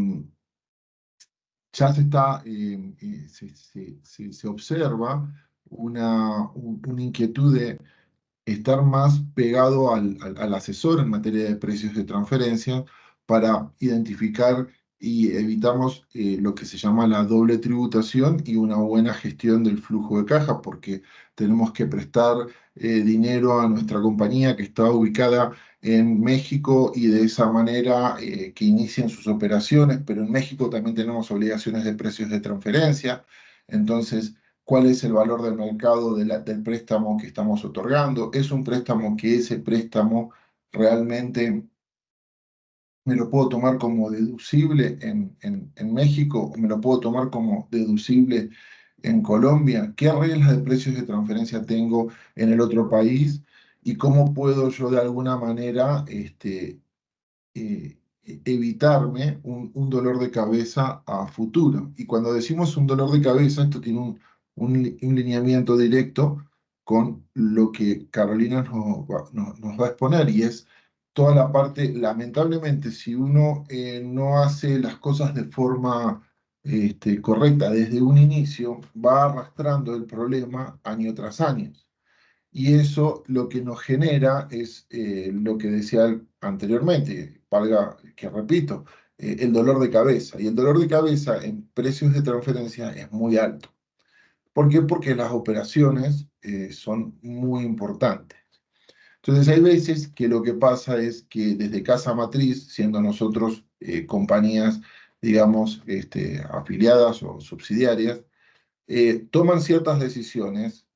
ya se está, se observa una inquietud de estar más pegado al asesor en materia de precios de transferencia para identificar y evitarnos lo que se llama la doble tributación y una buena gestión del flujo de caja, porque tenemos que prestar dinero a nuestra compañía que está ubicada en México y de esa manera que inicien sus operaciones, pero en México también tenemos obligaciones de precios de transferencia. Entonces, ¿cuál es el valor del mercado del préstamo que estamos otorgando? ¿Es un préstamo que ese préstamo realmente me lo puedo tomar como deducible en México o me lo puedo tomar como deducible en Colombia? ¿Qué reglas de precios de transferencia tengo en el otro país? ¿Y cómo puedo yo de alguna manera evitarme un dolor de cabeza a futuro? Y cuando decimos un dolor de cabeza, esto tiene un lineamiento directo con lo que Carolina nos va a exponer, y es toda la parte, lamentablemente, si uno no hace las cosas de forma correcta desde un inicio, va arrastrando el problema año tras año. Y eso lo que nos genera es lo que decía anteriormente, valga que repito, el dolor de cabeza. Y el dolor de cabeza en precios de transferencia es muy alto. ¿Por qué? Porque las operaciones son muy importantes. Entonces hay veces que lo que pasa es que desde casa matriz, siendo nosotros compañías, digamos, afiliadas o subsidiarias, toman ciertas decisiones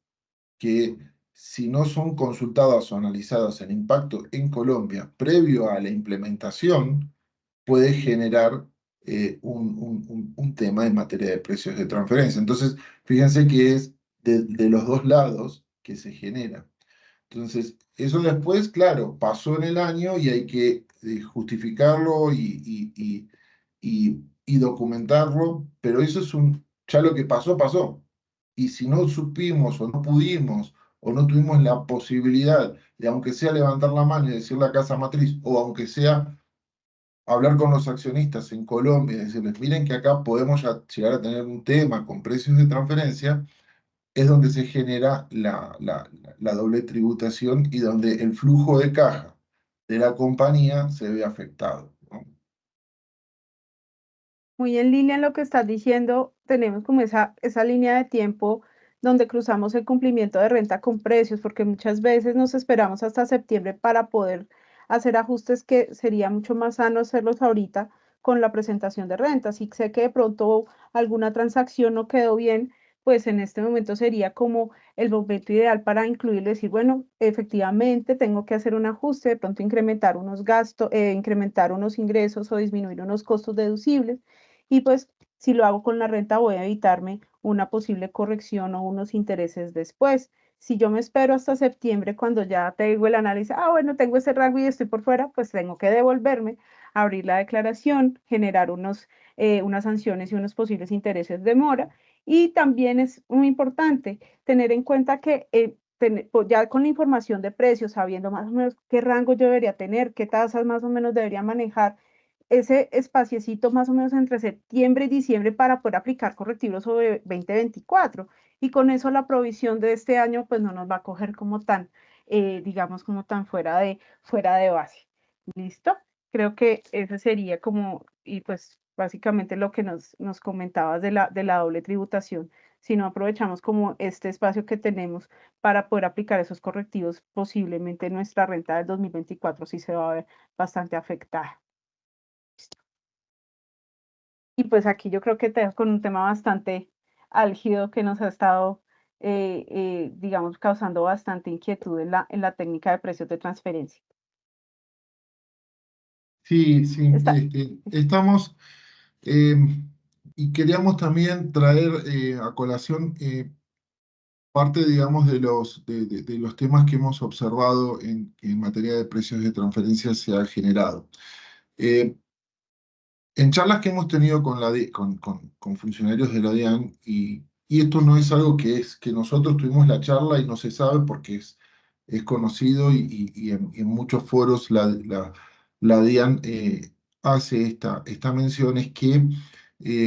que, si no son consultadas o analizadas el impacto en Colombia previo a la implementación, puede generar un tema en materia de precios de transferencia. Entonces, fíjense que es de los dos lados que se genera. Entonces, eso después, claro, pasó en el año y hay que justificarlo y documentarlo, pero eso es ya lo que pasó, pasó. Y si no supimos o no pudimos o no tuvimos la posibilidad de, aunque sea levantar la mano y decir la casa matriz, o aunque sea hablar con los accionistas en Colombia y decirles, miren que acá podemos llegar a tener un tema con precios de transferencia, es donde se genera la doble tributación y donde el flujo de caja de la compañía se ve afectado, ¿no? Muy en línea en lo que estás diciendo, tenemos como esa línea de tiempo donde cruzamos el cumplimiento de renta con precios, porque muchas veces nos esperamos hasta septiembre para poder hacer ajustes que sería mucho más sano hacerlos ahorita con la presentación de rentas. Si sé que de pronto alguna transacción no quedó bien, pues en este momento sería como el momento ideal para incluirlo y decir, bueno, efectivamente tengo que hacer un ajuste, de pronto incrementar unos gastos, incrementar unos ingresos o disminuir unos costos deducibles y pues si lo hago con la renta voy a evitarme una posible corrección o unos intereses después. Si yo me espero hasta septiembre cuando ya tengo el análisis, bueno, tengo ese rango y estoy por fuera, pues tengo que devolverme, abrir la declaración, generar unas sanciones y unos posibles intereses de mora. Y también es muy importante tener en cuenta que pues ya con la información de precios, sabiendo más o menos qué rango yo debería tener, qué tasas más o menos debería manejar, ese espaciecito más o menos entre septiembre y diciembre para poder aplicar correctivos sobre 2024. Y con eso la provisión de este año pues no nos va a coger como tan, digamos, como tan fuera de base. ¿Listo? Creo que ese sería como, y pues básicamente lo que nos comentabas de la doble tributación. Si no aprovechamos como este espacio que tenemos para poder aplicar esos correctivos, posiblemente nuestra renta del 2024 sí se va a ver bastante afectada. Y pues aquí yo creo que te con un tema bastante álgido que nos ha estado, digamos, causando bastante inquietud en la técnica de precios de transferencia. Sí, sí, Está, estamos eh, y queríamos también traer a colación parte, digamos, de los temas que hemos observado en materia de precios de transferencia se ha generado. Eh, En charlas que hemos tenido con, con funcionarios de la DIAN, y esto no es algo que es que nosotros tuvimos la charla y no se sabe porque es conocido y en muchos foros la DIAN hace esta mención, es que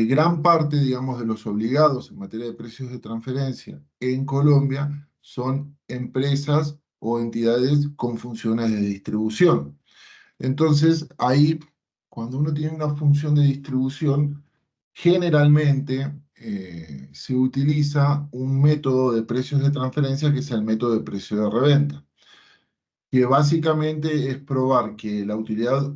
gran parte, digamos, de los obligados en materia de precios de transferencia en Colombia son empresas o entidades con funciones de distribución. Entonces, ahí, cuando uno tiene una función de distribución, generalmente se utiliza un método de precios de transferencia que es el método de precio de reventa, que básicamente es probar que la utilidad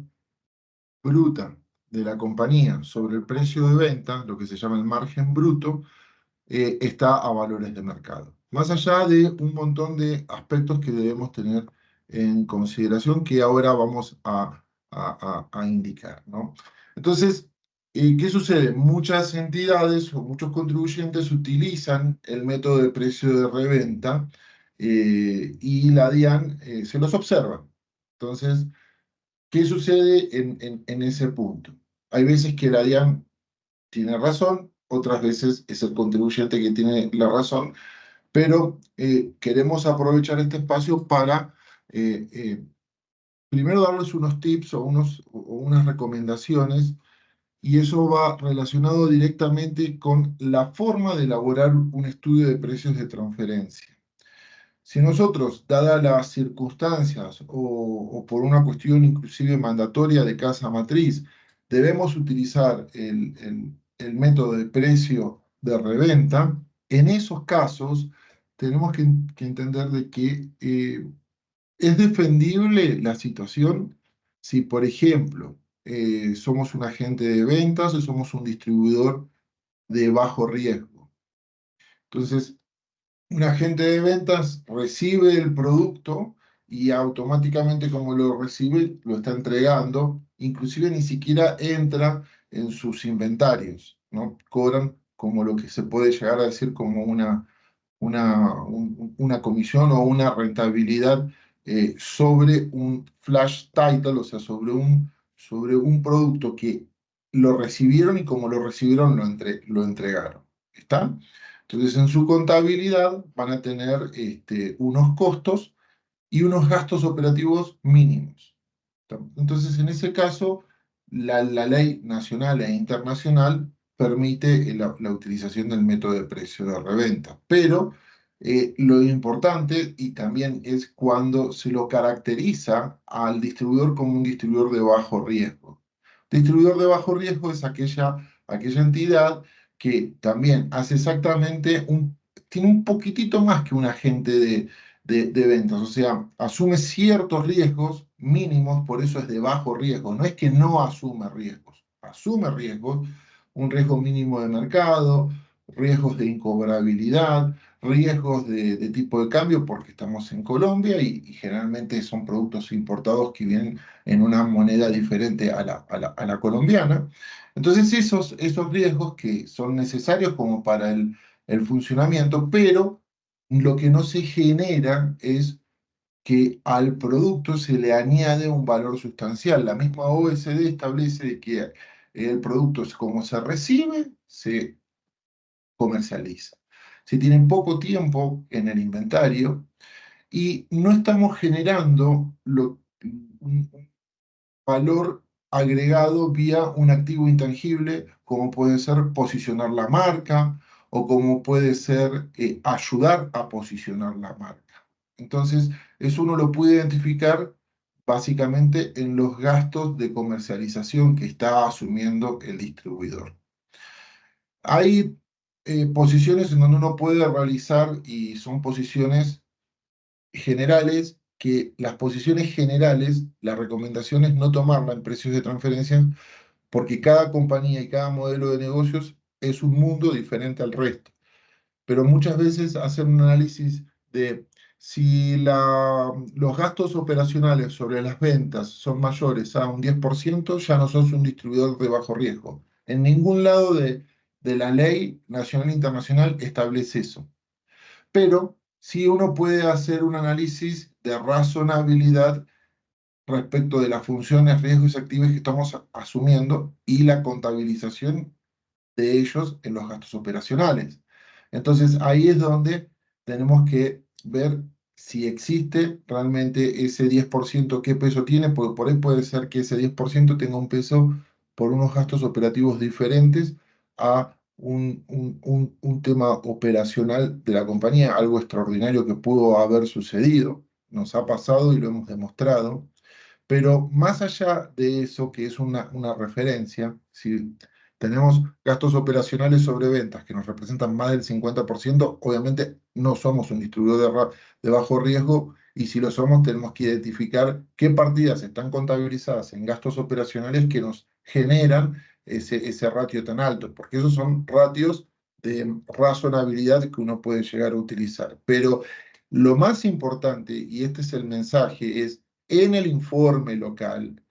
bruta de la compañía sobre el precio de venta, lo que se llama el margen bruto, está a valores de mercado. Más allá de un montón de aspectos que debemos tener en consideración que ahora vamos a indicar, ¿no? Entonces, ¿qué sucede? Muchas entidades o muchos contribuyentes utilizan el método de precio de reventa y la DIAN se los observa. Entonces, ¿qué sucede en ese punto? Hay veces que la DIAN tiene razón, otras veces es el contribuyente que tiene la razón, pero queremos aprovechar este espacio para primero darles unos tips o unas recomendaciones, y eso va relacionado directamente con la forma de elaborar un estudio de precios de transferencia. Si nosotros, dadas las circunstancias o por una cuestión inclusive mandatoria de casa matriz, debemos utilizar el método de precio de reventa, en esos casos tenemos que entender de que es defendible la situación si, por ejemplo, somos un agente de ventas o somos un distribuidor de bajo riesgo. Entonces, un agente de ventas recibe el producto y automáticamente como lo recibe, lo está entregando, inclusive ni siquiera entra en sus inventarios, ¿no? Cobran como lo que se puede llegar a decir como una comisión o una rentabilidad sobre un flash title, o sea, sobre un producto que lo recibieron y como lo recibieron lo entregaron. ¿Está? Entonces, en su contabilidad van a tener unos costos y unos gastos operativos mínimos. Entonces, en ese caso, la ley nacional e internacional permite la utilización del método de precio de reventa. Pero lo importante y también es cuando se lo caracteriza al distribuidor como un distribuidor de bajo riesgo. Distribuidor de bajo riesgo es aquella entidad que también hace exactamente tiene un poquitito más que un agente de ventas, o sea, asume ciertos riesgos mínimos, por eso es de bajo riesgo. No es que no asume riesgos, un riesgo mínimo de mercado, riesgos de incobrabilidad, riesgos de tipo de cambio, porque estamos en Colombia y generalmente son productos importados que vienen en una moneda diferente a la colombiana. Entonces esos riesgos que son necesarios como para el funcionamiento, pero lo que no se genera es que al producto se le añade un valor sustancial. La misma OECD establece que el producto, como se recibe, se comercializa. Se tiene poco tiempo en el inventario y no estamos generando un valor agregado vía un activo intangible, como puede ser posicionar la marca o como puede ser ayudar a posicionar la marca. Entonces, eso uno lo puede identificar básicamente en los gastos de comercialización que está asumiendo el distribuidor. Hay posiciones en donde uno puede realizar, y son posiciones generales, que las posiciones generales, la recomendación es no tomarla en precios de transferencia, porque cada compañía y cada modelo de negocios es un mundo diferente al resto. Pero muchas veces hacer un análisis de si los gastos operacionales sobre las ventas son mayores a un 10%, ya no sos un distribuidor de bajo riesgo. En ningún lado de la ley nacional e internacional establece eso. Pero sí uno puede hacer un análisis de razonabilidad respecto de las funciones, riesgos y activos que estamos asumiendo y la contabilización de ellos en los gastos operacionales. Entonces ahí es donde tenemos que ver si existe realmente ese 10%, qué peso tiene, porque por ahí puede ser que ese 10% tenga un peso por unos gastos operativos diferentes a un tema operacional de la compañía, algo extraordinario que pudo haber sucedido, nos ha pasado y lo hemos demostrado. Pero más allá de eso, que es una referencia, si tenemos gastos operacionales sobre ventas que nos representan más del 50%, obviamente no somos un distribuidor de bajo riesgo y si lo somos tenemos que identificar qué partidas están contabilizadas en gastos operacionales que nos generan ese ratio tan alto, porque esos son ratios de razonabilidad que uno puede llegar a utilizar. Pero lo más importante, y este es el mensaje, es en el informe local,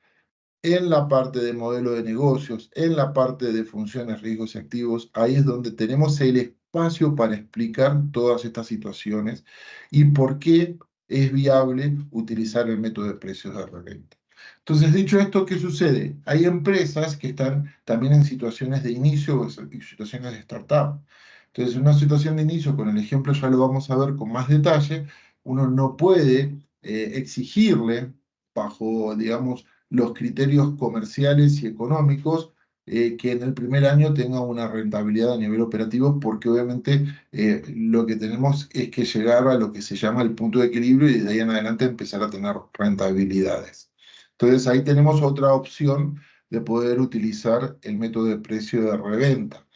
en la parte de modelo de negocios, en la parte de funciones, riesgos y activos, ahí es donde tenemos el espacio para explicar todas estas situaciones y por qué es viable utilizar el método de precios de reventa. Entonces, dicho esto, ¿qué sucede? Hay empresas que están también en situaciones de inicio o situaciones de startup. Entonces, en una situación de inicio, con el ejemplo ya lo vamos a ver con más detalle, uno no puede exigirle bajo, digamos, los criterios comerciales y económicos, que en el primer año tenga una rentabilidad a nivel operativo, porque obviamente lo que tenemos es que llegar a lo que se llama el punto de equilibrio y de ahí en adelante empezar a tener rentabilidades. Entonces ahí tenemos otra opción de poder utilizar el método de precio de reventa.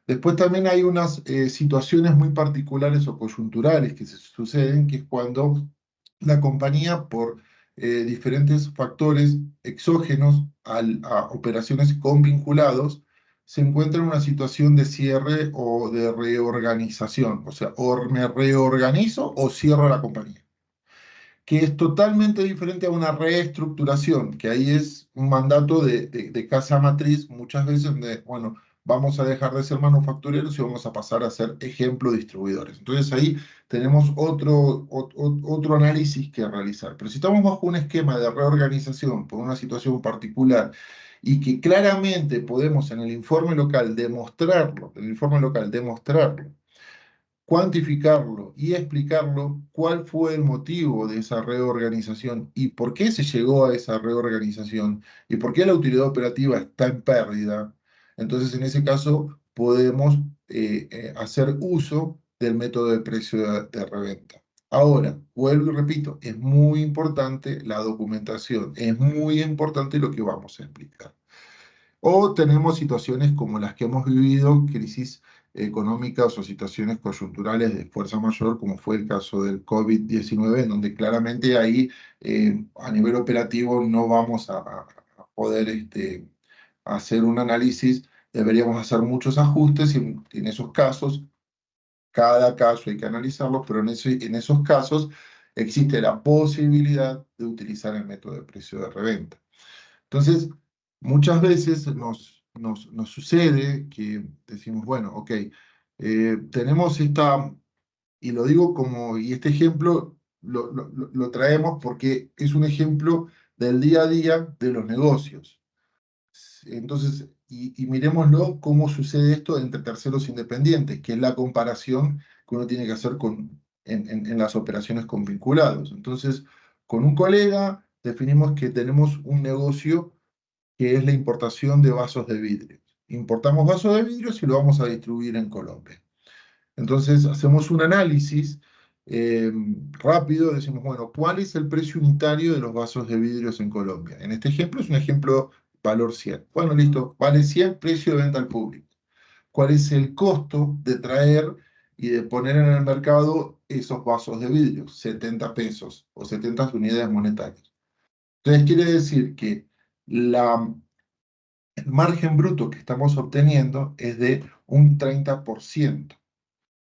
Después también hay unas situaciones muy particulares o coyunturales que se suceden, que es cuando la compañía, por diferentes factores exógenos a operaciones con vinculados, se encuentra en una situación de cierre o de reorganización. O sea, o me reorganizo o cierro la compañía, que es totalmente diferente a una reestructuración, que ahí es un mandato de casa matriz, muchas veces donde, bueno, vamos a dejar de ser manufactureros y vamos a pasar a ser ejemplo distribuidores. Entonces ahí tenemos otro análisis que realizar. Pero si estamos bajo un esquema de reorganización por una situación particular y que claramente podemos en el informe local demostrarlo, cuantificarlo y explicarlo cuál fue el motivo de esa reorganización y por qué se llegó a esa reorganización y por qué la utilidad operativa está en pérdida, entonces en ese caso podemos hacer uso del método de precio de reventa. Ahora, vuelvo y repito, es muy importante la documentación, es muy importante lo que vamos a explicar. O tenemos situaciones como las que hemos vivido, crisis económicas o situaciones coyunturales de fuerza mayor, como fue el caso del COVID-19, en donde claramente ahí a nivel operativo no vamos a poder hacer un análisis, deberíamos hacer muchos ajustes y en esos casos, cada caso hay que analizarlo, pero en esos casos existe la posibilidad de utilizar el método de precio de reventa. Entonces, muchas veces nos sucede que decimos, bueno, ok, tenemos esta, y lo digo como, y este ejemplo lo traemos porque es un ejemplo del día a día de los negocios. Entonces, y miremoslo cómo sucede esto entre terceros independientes, que es la comparación que uno tiene que hacer en las operaciones con vinculados. Entonces, con un colega definimos que tenemos un negocio que es la importación de vasos de vidrio. Importamos vasos de vidrio y lo vamos a distribuir en Colombia. Entonces hacemos un análisis eh, rápido, decimos, bueno, ¿cuál es el precio unitario de los vasos de vidrios en Colombia? En este ejemplo es un ejemplo valor 100. Bueno, listo, vale 100, precio de venta al público. ¿Cuál es el costo de traer y de poner en el mercado esos vasos de vidrio? 70 pesos o 70 unidades monetarias. Entonces quiere decir que el margen bruto que estamos obteniendo es de un 30%.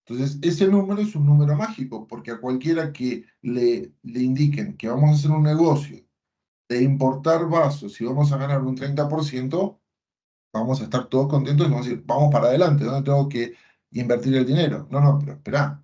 Entonces, ese número es un número mágico, porque a cualquiera que le indiquen que vamos a hacer un negocio de importar vasos y vamos a ganar un 30%, vamos a estar todos contentos y vamos a decir, vamos para adelante, ¿dónde tengo que invertir el dinero? No, no, pero espera,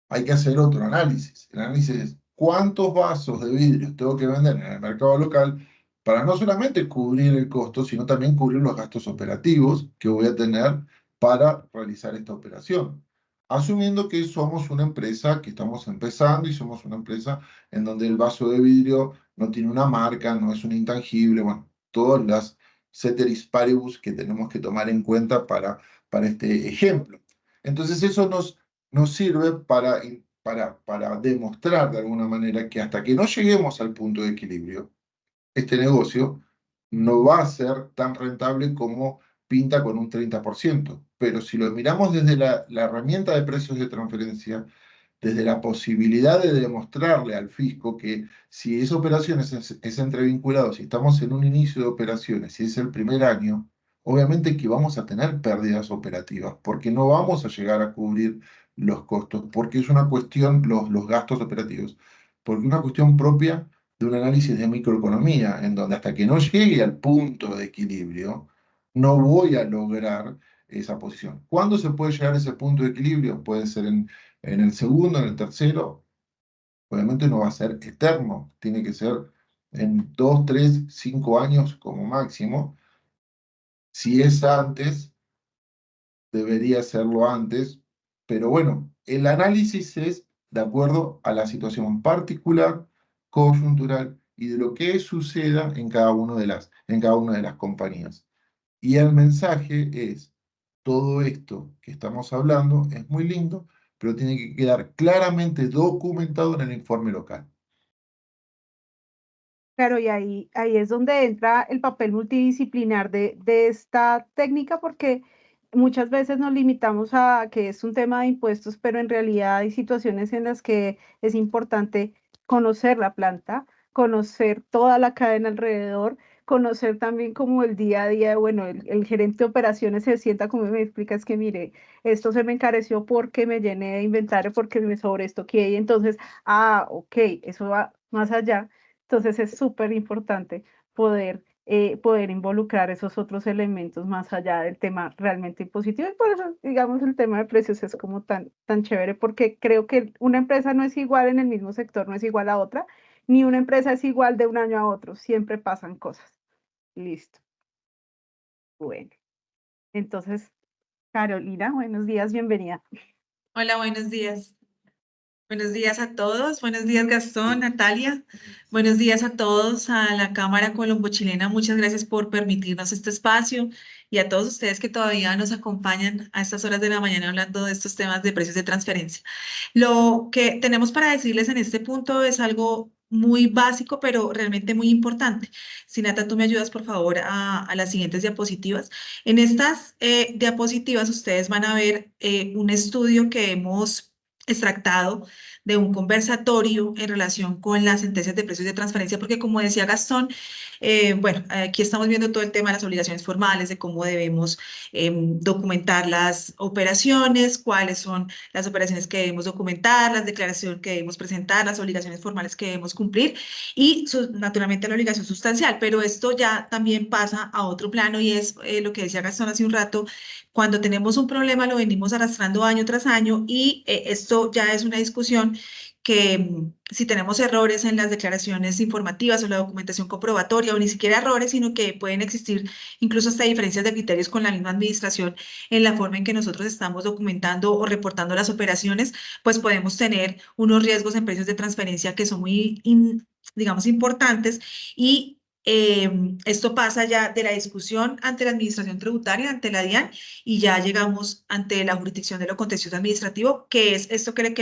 hay que hacer otro análisis. El análisis es cuántos vasos de vidrio tengo que vender en el mercado local para no solamente cubrir el costo, sino también cubrir los gastos operativos que voy a tener para realizar esta operación. Asumiendo que somos una empresa que estamos empezando y somos una empresa en donde el vaso de vidrio no tiene una marca, no es un intangible, bueno, todas las ceteris paribus que tenemos que tomar en cuenta para este ejemplo. Entonces eso nos sirve para demostrar de alguna manera que hasta que no lleguemos al punto de equilibrio, este negocio no va a ser tan rentable como pinta con un 30%. Pero si lo miramos desde la herramienta de precios de transferencia, desde la posibilidad de demostrarle al fisco que si esa operación es entre vinculados, si estamos en un inicio de operaciones, si es el primer año, obviamente que vamos a tener pérdidas operativas, porque no vamos a llegar a cubrir los costos, porque es una cuestión, los gastos operativos, porque es una cuestión propia de un análisis de microeconomía, en donde hasta que no llegue al punto de equilibrio, no voy a lograr esa posición. ¿Cuándo se puede llegar a ese punto de equilibrio? Puede ser en el segundo, en el tercero, obviamente no va a ser eterno, tiene que ser en 2, 3, 5 años como máximo. Si es antes, debería serlo antes, pero bueno, el análisis es de acuerdo a la situación particular, coyuntural y de lo que suceda en cada una de las compañías. Y el mensaje es, todo esto que estamos hablando es muy lindo, pero tiene que quedar claramente documentado en el informe local. Claro, y ahí es donde entra el papel multidisciplinar de esta técnica, porque muchas veces nos limitamos a que es un tema de impuestos, pero en realidad hay situaciones en las que es importante conocer la planta, conocer toda la cadena alrededor, conocer también como el día a día, bueno, el gerente de operaciones se sienta como y me explica, es que mire, esto se me encareció porque me llené de inventario, porque me sobreestoqué, y entonces, ok, eso va más allá. Entonces es súper importante poder involucrar esos otros elementos más allá del tema realmente impositivo. Y por eso, digamos, el tema de precios es como tan chévere, porque creo que una empresa no es igual en el mismo sector, no es igual a otra, ni una empresa es igual de un año a otro, siempre pasan cosas. Listo. Bueno, entonces, Carolina, buenos días, bienvenida. Hola, buenos días. Buenos días a todos. Buenos días, Gastón, Natalia. Buenos días a todos, a la Cámara Colombo-Chilena. Muchas gracias por permitirnos este espacio y a todos ustedes que todavía nos acompañan a estas horas de la mañana hablando de estos temas de precios de transferencia. Lo que tenemos para decirles en este punto es algo muy básico, pero realmente muy importante. Si Nata, tú me ayudas, por favor, a las siguientes diapositivas. En estas diapositivas ustedes van a ver un estudio que hemos extractado de un conversatorio en relación con las sentencias de precios de transferencia, porque como decía Gastón, bueno, aquí estamos viendo todo el tema de las obligaciones formales, de cómo debemos documentar las operaciones, cuáles son las operaciones que debemos documentar, las declaraciones que debemos presentar, las obligaciones formales que debemos cumplir y naturalmente la obligación sustancial, pero esto ya también pasa a otro plano y es lo que decía Gastón hace un rato, cuando tenemos un problema lo venimos arrastrando año tras año y esto ya es una discusión que si tenemos errores en las declaraciones informativas o la documentación comprobatoria o ni siquiera errores, sino que pueden existir incluso hasta diferencias de criterios con la misma administración en la forma en que nosotros estamos documentando o reportando las operaciones, pues podemos tener unos riesgos en precios de transferencia que son muy, digamos, importantes y esto pasa ya de la discusión ante la administración tributaria, ante la DIAN, y ya llegamos ante la jurisdicción de lo contencioso administrativo, que es esto que les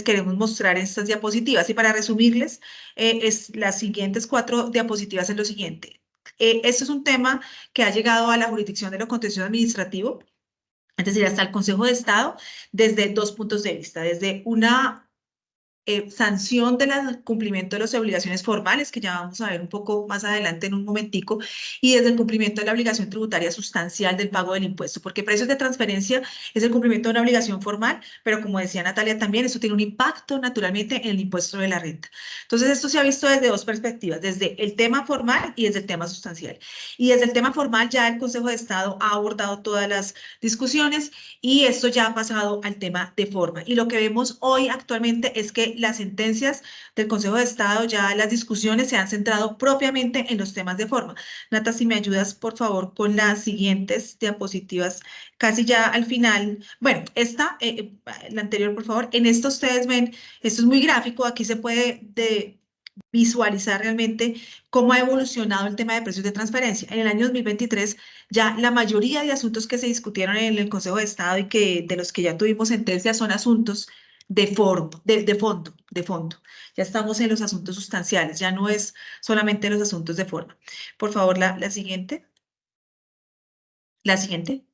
queremos mostrar en estas diapositivas. Y para resumirles, es las siguientes 4 diapositivas es lo siguiente. Esto es un tema que ha llegado a la jurisdicción de lo contencioso administrativo, es decir, hasta el Consejo de Estado, desde 2 puntos de vista, desde una sanción del cumplimiento de las obligaciones formales, que ya vamos a ver un poco más adelante en un momentico, y desde el cumplimiento de la obligación tributaria sustancial del pago del impuesto, porque precios de transferencia es el cumplimiento de una obligación formal, pero como decía Natalia también, eso tiene un impacto naturalmente en el impuesto sobre la renta. Entonces, esto se ha visto desde 2 perspectivas, desde el tema formal y desde el tema sustancial. Y desde el tema formal ya el Consejo de Estado ha abordado todas las discusiones y esto ya ha pasado al tema de forma. Y lo que vemos hoy actualmente es que las sentencias del Consejo de Estado, ya las discusiones se han centrado propiamente en los temas de forma. Nata, si me ayudas, por favor, con las siguientes diapositivas, casi ya al final. Bueno, la anterior, por favor. En esto ustedes ven, esto es muy gráfico, aquí se puede visualizar realmente cómo ha evolucionado el tema de precios de transferencia. En el año 2023, ya la mayoría de asuntos que se discutieron en el Consejo de Estado y que de los que ya tuvimos sentencia son asuntos de fondo. Ya estamos en los asuntos sustanciales, ya no es solamente los asuntos de forma. Por favor, la siguiente. La siguiente.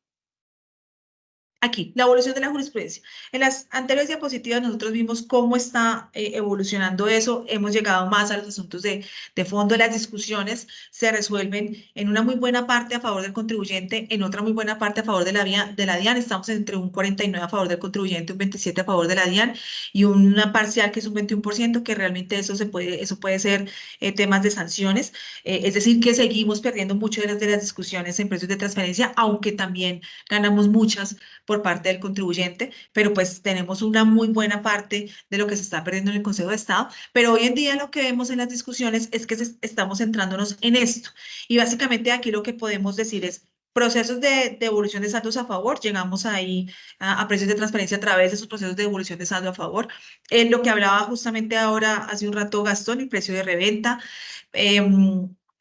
Aquí, la evolución de la jurisprudencia. En las anteriores diapositivas nosotros vimos cómo está evolucionando eso. Hemos llegado más a los asuntos de fondo. Las discusiones se resuelven en una muy buena parte a favor del contribuyente, en otra muy buena parte a favor de la DIAN. Estamos entre un 49 a favor del contribuyente, un 27 a favor de la DIAN y una parcial que es un 21%, que realmente eso puede ser temas de sanciones. Es decir, que seguimos perdiendo mucho de las discusiones en precios de transferencia, aunque también ganamos muchas por parte del contribuyente, pero pues tenemos una muy buena parte de lo que se está perdiendo en el Consejo de Estado, pero hoy en día lo que vemos en las discusiones es que estamos centrándonos en esto y básicamente aquí lo que podemos decir es procesos de devolución de saldos a favor, llegamos ahí a precios de transferencia a través de esos procesos de devolución de saldo a favor. Lo que hablaba justamente ahora hace un rato Gastón, el precio de reventa.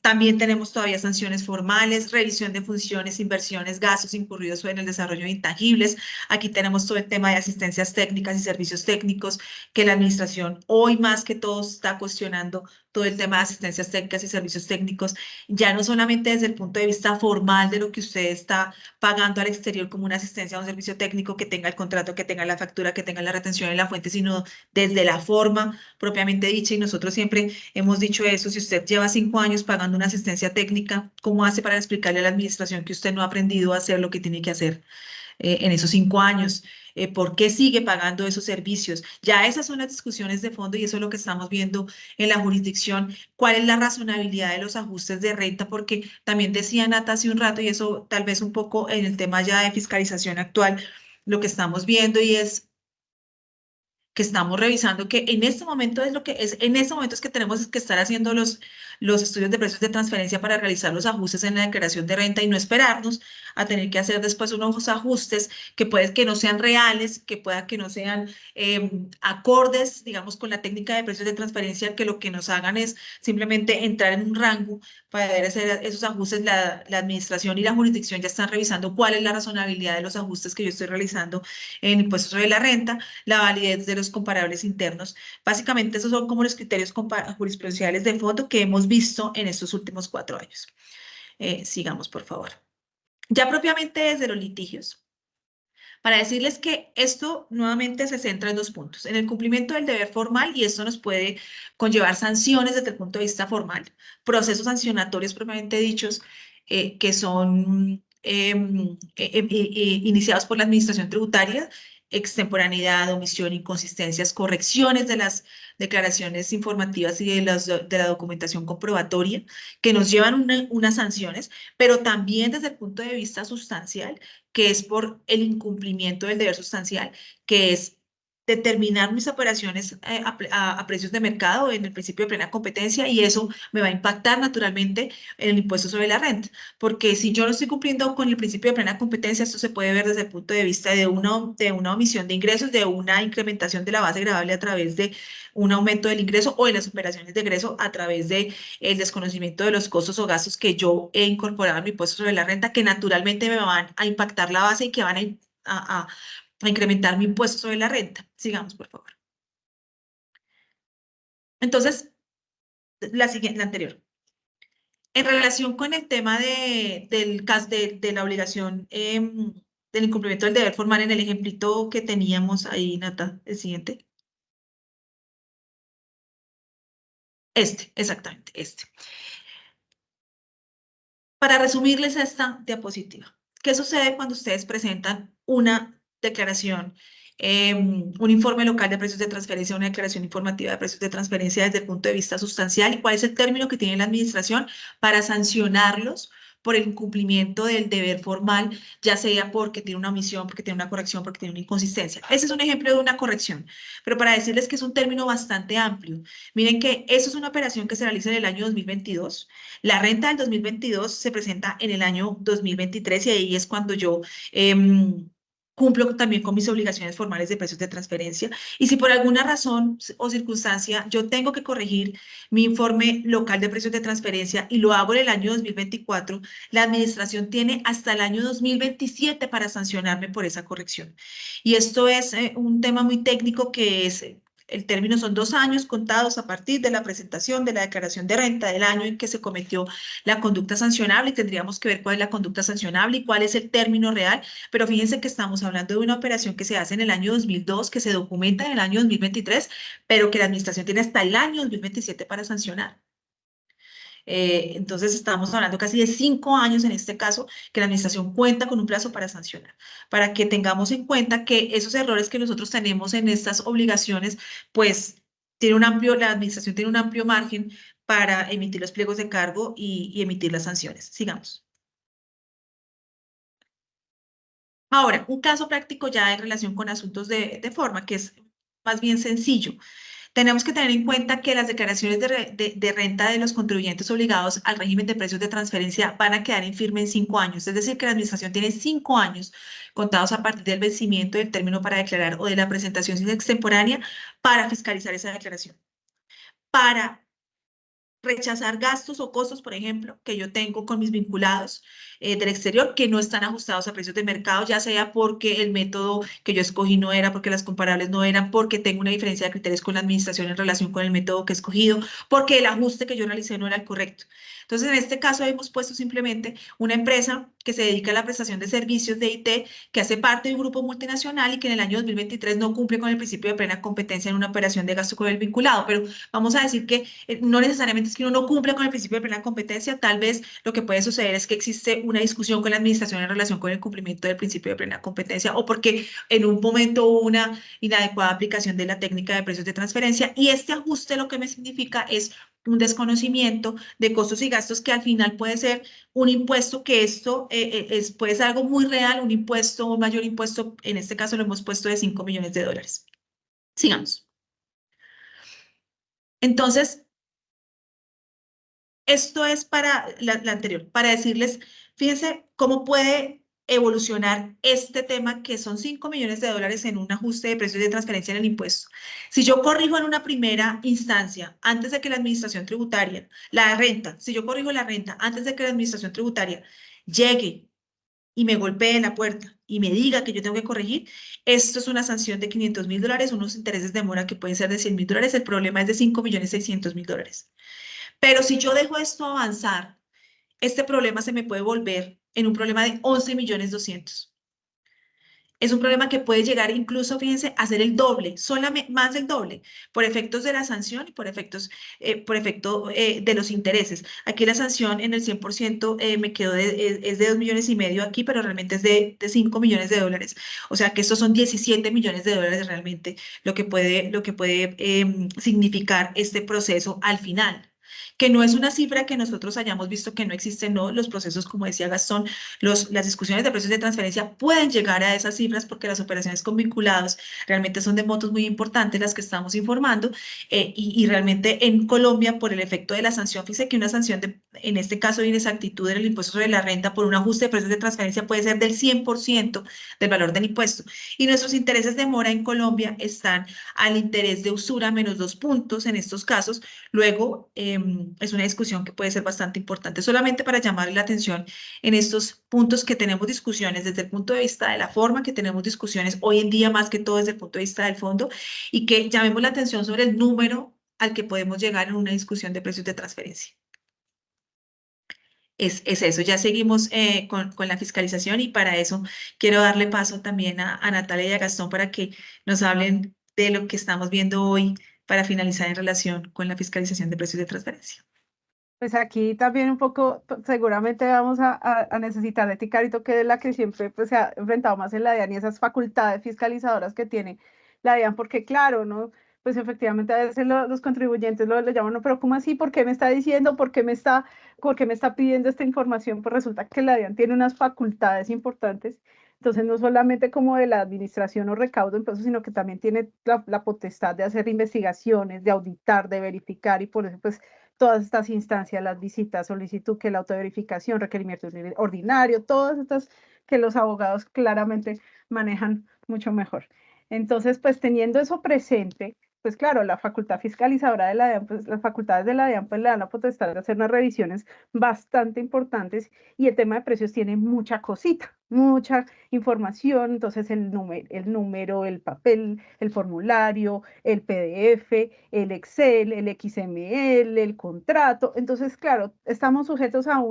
También tenemos todavía sanciones formales, revisión de funciones, inversiones, gastos incurridos en el desarrollo de intangibles. Aquí tenemos todo el tema de asistencias técnicas y servicios técnicos, que la administración hoy más que todo está cuestionando todo el tema de asistencias técnicas y servicios técnicos, ya no solamente desde el punto de vista formal de lo que usted está pagando al exterior como una asistencia a un servicio técnico, que tenga el contrato, que tenga la factura, que tenga la retención en la fuente, sino desde la forma propiamente dicha. Y nosotros siempre hemos dicho eso: si usted lleva 5 años pagando una asistencia técnica, ¿cómo hace para explicarle a la administración que usted no ha aprendido a hacer lo que tiene que hacer en esos 5 años? ¿Por qué sigue pagando esos servicios? Ya esas son las discusiones de fondo y eso es lo que estamos viendo en la jurisdicción. ¿Cuál es la razonabilidad de los ajustes de renta? Porque también decía Nata hace un rato, y eso tal vez un poco en el tema ya de fiscalización actual, lo que estamos viendo y es que estamos revisando, que en este momento es que tenemos que estar haciendo los estudios de precios de transferencia para realizar los ajustes en la declaración de renta y no esperarnos a tener que hacer después unos ajustes que puede que no sean reales, que pueda que no sean acordes, digamos, con la técnica de precios de transferencia, que lo que nos hagan es simplemente entrar en un rango para poder hacer esos ajustes. La administración y la jurisdicción ya están revisando cuál es la razonabilidad de los ajustes que yo estoy realizando en impuestos sobre la renta, la validez de los comparables internos. Básicamente, esos son como los criterios jurisprudenciales de fondo que hemos visto en estos últimos 4 años. Sigamos, por favor. Ya propiamente desde los litigios, para decirles que esto nuevamente se centra en 2 puntos. En el cumplimiento del deber formal, y esto nos puede conllevar sanciones desde el punto de vista formal, procesos sancionatorios propiamente dichos, que son iniciados por la administración tributaria, extemporaneidad, omisión, inconsistencias, correcciones de las declaraciones informativas y de la documentación comprobatoria, que nos llevan unas sanciones, pero también desde el punto de vista sustancial, que es por el incumplimiento del deber sustancial, que es determinar mis operaciones a precios de mercado en el principio de plena competencia, y eso me va a impactar naturalmente en el impuesto sobre la renta, porque si yo no estoy cumpliendo con el principio de plena competencia, esto se puede ver desde el punto de vista de una omisión de ingresos, de una incrementación de la base gravable a través de un aumento del ingreso, o de las operaciones de egreso a través de el desconocimiento de los costos o gastos que yo he incorporado en mi impuesto sobre la renta, que naturalmente me van a impactar la base y que van a incrementar mi impuesto sobre la renta. Sigamos, por favor. Entonces, la anterior. En relación con el tema del caso de la obligación del incumplimiento del deber formal, en el ejemplito que teníamos ahí, Nata, el siguiente. Exactamente, este. Para resumirles esta diapositiva, ¿qué sucede cuando ustedes presentan una declaración, un informe local de precios de transferencia, una declaración informativa de precios de transferencia desde el punto de vista sustancial? ¿Y cuál es el término que tiene la administración para sancionarlos por el incumplimiento del deber formal, ya sea porque tiene una omisión, porque tiene una corrección, porque tiene una inconsistencia? Ese es un ejemplo de una corrección, pero para decirles que es un término bastante amplio. Miren que eso es una operación que se realiza en el año 2022. La renta del 2022 se presenta en el año 2023, y ahí es cuando yo cumplo también con mis obligaciones formales de precios de transferencia. Y si por alguna razón o circunstancia yo tengo que corregir mi informe local de precios de transferencia y lo hago en el año 2024, la administración tiene hasta el año 2027 para sancionarme por esa corrección. Y esto es un tema muy técnico, que es... El término son 2 años contados a partir de la presentación de la declaración de renta del año en que se cometió la conducta sancionable, y tendríamos que ver cuál es la conducta sancionable y cuál es el término real. Pero fíjense que estamos hablando de una operación que se hace en el año 2002, que se documenta en el año 2023, pero que la administración tiene hasta el año 2027 para sancionar. Entonces estamos hablando casi de 5 años en este caso, que la administración cuenta con un plazo para sancionar, para que tengamos en cuenta que esos errores que nosotros tenemos en estas obligaciones, pues la administración tiene un amplio margen para emitir los pliegos de cargo y emitir las sanciones. Sigamos. Ahora, un caso práctico ya en relación con asuntos de forma, que es más bien sencillo. Tenemos que tener en cuenta que las declaraciones de renta de los contribuyentes obligados al régimen de precios de transferencia van a quedar en firme en 5 años. Es decir, que la administración tiene 5 años contados a partir del vencimiento del término para declarar o de la presentación sin extemporánea para fiscalizar esa declaración, para rechazar gastos o costos, por ejemplo, que yo tengo con mis vinculados del exterior, que no están ajustados a precios de mercado, ya sea porque el método que yo escogí no era, porque las comparables no eran, porque tengo una diferencia de criterios con la administración en relación con el método que he escogido, porque el ajuste que yo realicé no era el correcto. Entonces, en este caso hemos puesto simplemente una empresa que se dedica a la prestación de servicios de IT, que hace parte de un grupo multinacional y que en el año 2023 no cumple con el principio de plena competencia en una operación de gasto con el vinculado. Pero vamos a decir que no necesariamente es que uno no cumpla con el principio de plena competencia. Tal vez lo que puede suceder es que existe una discusión con la administración en relación con el cumplimiento del principio de plena competencia, o porque en un momento hubo una inadecuada aplicación de la técnica de precios de transferencia, y este ajuste lo que me significa es un desconocimiento de costos y gastos, que al final puede ser un impuesto, que esto puede ser algo muy real, un impuesto, un mayor impuesto. En este caso lo hemos puesto de $5 millones. Sigamos. Entonces, esto es para la anterior, para decirles, fíjense cómo puede evolucionar este tema que son 5 millones de dólares en un ajuste de precios de transferencia en el impuesto. Si yo corrijo en una primera instancia, antes de que la administración tributaria, la renta, si yo corrijo la renta antes de que la administración tributaria llegue y me golpee en la puerta y me diga que yo tengo que corregir, esto es una sanción de 500.000 dólares, unos intereses de mora que pueden ser de 100.000 dólares, el problema es de 5.600.000 dólares. Pero si yo dejo esto avanzar, este problema se me puede volver en un problema de 11.200.000. Es un problema que puede llegar incluso, fíjense, a ser el doble, solamente más del doble, por efectos de la sanción y por efecto de los intereses. Aquí la sanción en el 100% me quedó es de 2,5 millones aquí, pero realmente es de 5 millones de dólares. O sea que estos son 17 millones de dólares realmente lo que puede significar este proceso al final. Que no es una cifra que nosotros hayamos visto que no existe, no, los procesos, como decía Gastón, las discusiones de precios de transferencia pueden llegar a esas cifras porque las operaciones con vinculados realmente son de montos muy importantes las que estamos informando y realmente en Colombia por el efecto de la sanción, fíjese que una sanción en este caso de inexactitud en el impuesto sobre la renta por un ajuste de precios de transferencia puede ser del 100% del valor del impuesto y nuestros intereses de mora en Colombia están al interés de usura menos 2 puntos en estos casos. Luego es una discusión que puede ser bastante importante solamente para llamarle la atención en estos puntos que tenemos discusiones desde el punto de vista de la forma que tenemos discusiones hoy en día, más que todo desde el punto de vista del fondo, y que llamemos la atención sobre el número al que podemos llegar en una discusión de precios de transferencia. Es eso, ya seguimos con la fiscalización y para eso quiero darle paso también a Natalia y a Gastón para que nos hablen de lo que estamos viendo hoy para finalizar en relación con la fiscalización de precios de transferencia. Pues aquí también un poco, seguramente vamos a necesitar de ti, Carito, que es la que siempre pues, se ha enfrentado más en la DIAN y esas facultades fiscalizadoras que tiene la DIAN, porque claro, ¿no? Pues efectivamente a veces los contribuyentes lo llaman, no, pero ¿cómo así? ¿Por qué me está diciendo? Por qué me está pidiendo esta información? Pues resulta que la DIAN tiene unas facultades importantes, entonces no solamente como de la administración o recaudo de impuestos, sino que también tiene la potestad de hacer investigaciones, de auditar, de verificar, y por eso pues todas estas instancias, las visitas, solicitud, que la autoverificación, requerimiento ordinario, todas estas que los abogados claramente manejan mucho mejor. Entonces, pues teniendo eso presente, pues claro, la facultad fiscalizadora de la DIAN, pues las facultades de la DIAN pues le dan la potestad de hacer unas revisiones bastante importantes y el tema de precios tiene mucha cosita, mucha información, entonces el número, el papel, el formulario, el PDF, el Excel, el XML, el contrato, entonces claro, estamos sujetos a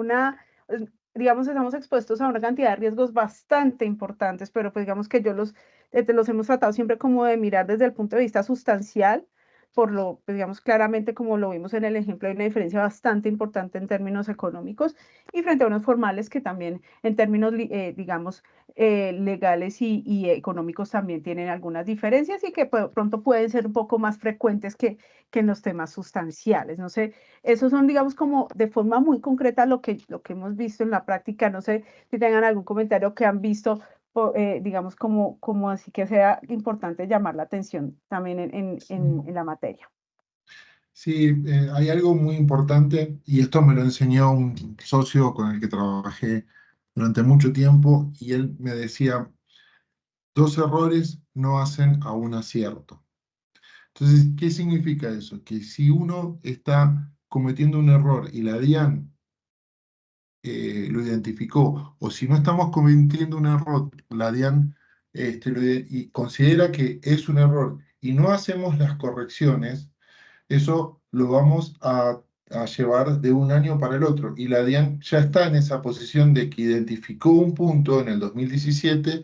digamos, estamos expuestos a una cantidad de riesgos bastante importantes, pero pues digamos que los hemos tratado siempre como de mirar desde el punto de vista sustancial, pues digamos claramente como lo vimos en el ejemplo, hay una diferencia bastante importante en términos económicos y frente a unos formales que también en términos, digamos, legales y económicos también tienen algunas diferencias y que pronto pueden ser un poco más frecuentes que en los temas sustanciales. No sé, esos son, digamos, como de forma muy concreta lo que hemos visto en la práctica. No sé si tengan algún comentario que han visto digamos, como así que sea importante llamar la atención también en la materia. Sí, hay algo muy importante y esto me lo enseñó un socio con el que trabajé durante mucho tiempo y él me decía, 2 errores no hacen a un acierto. Entonces, ¿qué significa eso? Que si uno está cometiendo un error y la DIAN lo identificó, o si no estamos cometiendo un error, la DIAN y considera que es un error y no hacemos las correcciones, eso lo vamos a llevar de un año para el otro. Y la DIAN ya está en esa posición de que identificó un punto en el 2017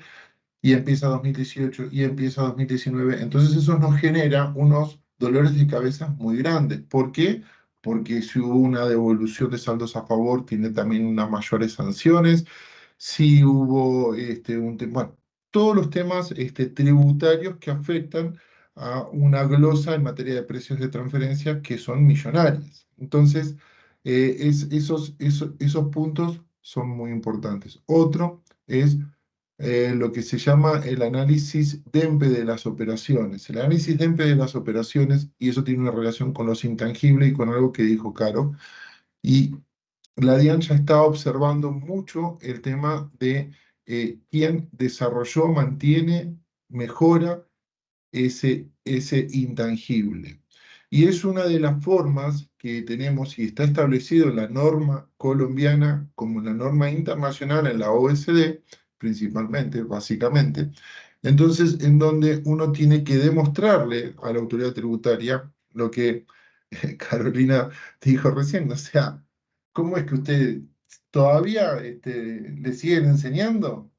y empieza 2018 y empieza 2019. Entonces eso nos genera unos dolores de cabeza muy grandes. ¿Por qué? Porque si hubo una devolución de saldos a favor, tiene también unas mayores sanciones. Si hubo bueno, todos los temas tributarios que afectan a una glosa en materia de precios de transferencia que son millonarias. Entonces, esos puntos son muy importantes. Otro es lo que se llama el análisis DEMPE de las operaciones. El análisis DEMPE de las operaciones, y eso tiene una relación con los intangibles y con algo que dijo Caro, y la DIAN ya está observando mucho el tema de quién desarrolló, mantiene, mejora ese intangible. Y es una de las formas que tenemos y está establecido en la norma colombiana como en la norma internacional, en la OECD, principalmente, básicamente. Entonces, en donde uno tiene que demostrarle a la autoridad tributaria lo que Carolina dijo recién, o sea, ¿cómo es que usted todavía le siguen enseñando?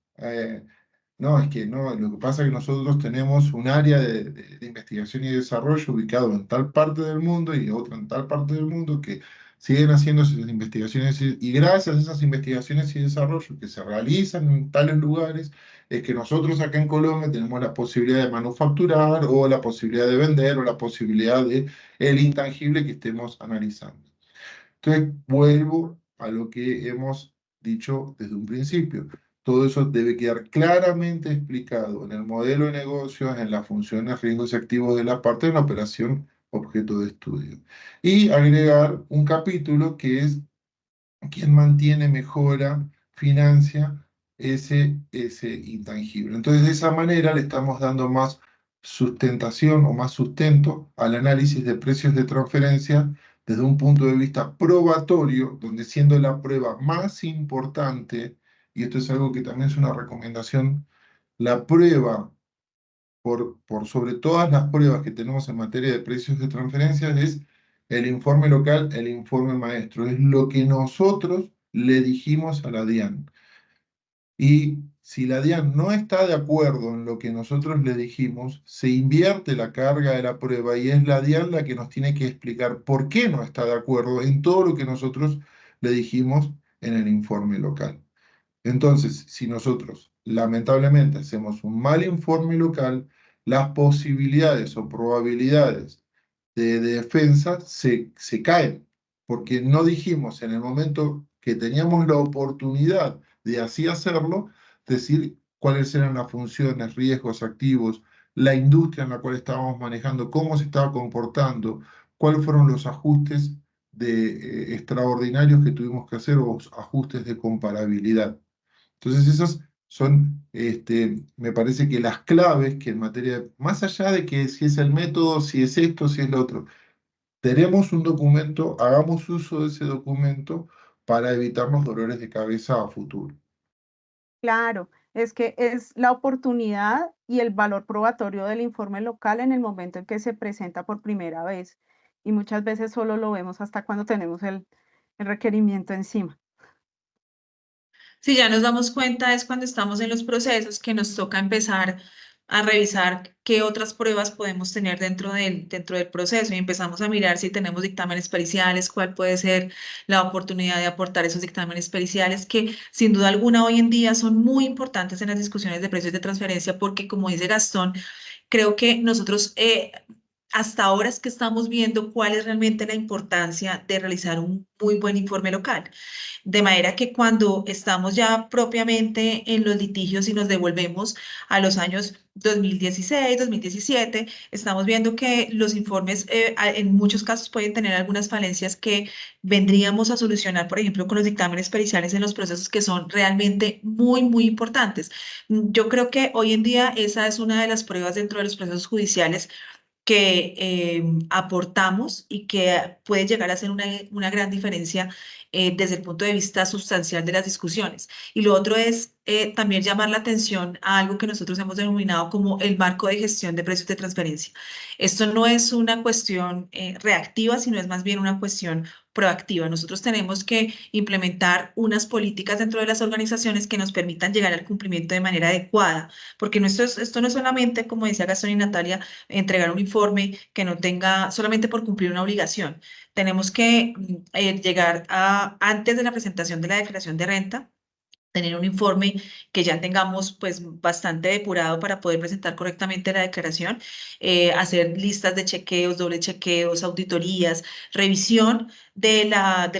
No, es que no, lo que pasa es que nosotros tenemos un área de investigación y desarrollo ubicado en tal parte del mundo y otro en tal parte del mundo que siguen haciendo esas investigaciones y gracias a esas investigaciones y desarrollo que se realizan en tales lugares es que nosotros acá en Colombia tenemos la posibilidad de manufacturar o la posibilidad de vender o la posibilidad de el intangible que estemos analizando. Entonces, vuelvo a lo que hemos dicho desde un principio. Todo eso debe quedar claramente explicado en el modelo de negocios, en las funciones, riesgos y activos de la parte de la operación objeto de estudio. Y agregar un capítulo que es quién mantiene, mejora, financia ese intangible. Entonces, de esa manera le estamos dando más sustentación o más sustento al análisis de precios de transferencia desde un punto de vista probatorio, donde siendo la prueba más importante, y esto es algo que también es una recomendación, la prueba por sobre todas las pruebas que tenemos en materia de precios de transferencias es el informe local, el informe maestro. Es lo que nosotros le dijimos a la DIAN. Y si la DIAN no está de acuerdo en lo que nosotros le dijimos, se invierte la carga de la prueba y es la DIAN la que nos tiene que explicar por qué no está de acuerdo en todo lo que nosotros le dijimos en el informe local. Entonces, si nosotros lamentablemente hacemos un mal informe local, las posibilidades o probabilidades de defensa se caen, porque no dijimos en el momento que teníamos la oportunidad de así hacerlo, decir cuáles eran las funciones, riesgos, activos, la industria en la cual estábamos manejando, cómo se estaba comportando, cuáles fueron los ajustes extraordinarios que tuvimos que hacer o ajustes de comparabilidad. Entonces esas son, me parece que las claves que en materia, más allá de que si es el método, si es esto, si es lo otro, tenemos un documento, hagamos uso de ese documento para evitarnos dolores de cabeza a futuro. Claro, es que es la oportunidad y el valor probatorio del informe local en el momento en que se presenta por primera vez. Y muchas veces solo lo vemos hasta cuando tenemos el requerimiento encima. Si ya nos damos cuenta es cuando estamos en los procesos que nos toca empezar a revisar qué otras pruebas podemos tener dentro del proceso y empezamos a mirar si tenemos dictámenes periciales, cuál puede ser la oportunidad de aportar esos dictámenes periciales que sin duda alguna hoy en día son muy importantes en las discusiones de precios de transferencia porque como dice Gastón, creo que nosotros hasta ahora es que estamos viendo cuál es realmente la importancia de realizar un muy buen informe local. De manera que cuando estamos ya propiamente en los litigios y nos devolvemos a los años 2016, 2017, estamos viendo que los informes en muchos casos pueden tener algunas falencias que vendríamos a solucionar, por ejemplo, con los dictámenes periciales en los procesos que son realmente muy, muy importantes. Yo creo que hoy en día esa es una de las pruebas dentro de los procesos judiciales que aportamos y que puede llegar a ser una gran diferencia desde el punto de vista sustancial de las discusiones. Y lo otro es también llamar la atención a algo que nosotros hemos denominado como el marco de gestión de precios de transferencia. Esto no es una cuestión reactiva, sino es más bien una cuestión proactiva. Nosotros tenemos que implementar unas políticas dentro de las organizaciones que nos permitan llegar al cumplimiento de manera adecuada, porque esto no es solamente, como decía Gastón y Natalia, entregar un informe que no tenga solamente por cumplir una obligación. Tenemos que llegar antes de la presentación de la declaración de renta, tener un informe que ya tengamos pues bastante depurado para poder presentar correctamente la declaración, hacer listas de chequeos, doble chequeos, auditorías, revisión del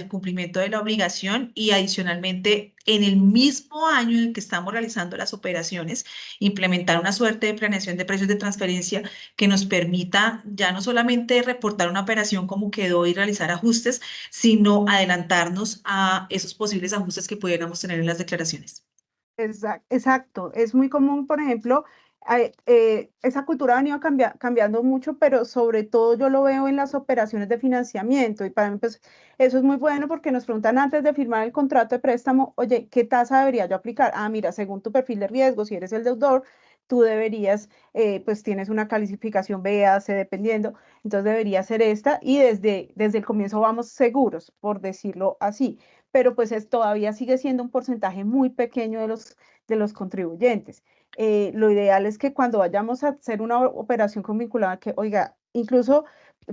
cumplimiento de la obligación y adicionalmente en el mismo año en el que estamos realizando las operaciones, implementar una suerte de planeación de precios de transferencia que nos permita ya no solamente reportar una operación como quedó y realizar ajustes, sino adelantarnos a esos posibles ajustes que pudiéramos tener en las declaraciones. Exacto. Es muy común, por ejemplo, esa cultura ha venido cambiando mucho, pero sobre todo yo lo veo en las operaciones de financiamiento. Y para mí, pues, eso es muy bueno porque nos preguntan antes de firmar el contrato de préstamo, oye, ¿qué tasa debería yo aplicar? Ah, mira, según tu perfil de riesgo, si eres el deudor, tú deberías, pues tienes una calificación B, A, C, dependiendo, entonces debería ser esta y desde el comienzo vamos seguros, por decirlo así, pero pues todavía sigue siendo un porcentaje muy pequeño de los contribuyentes. Lo ideal es que cuando vayamos a hacer una operación con vinculada, que oiga, incluso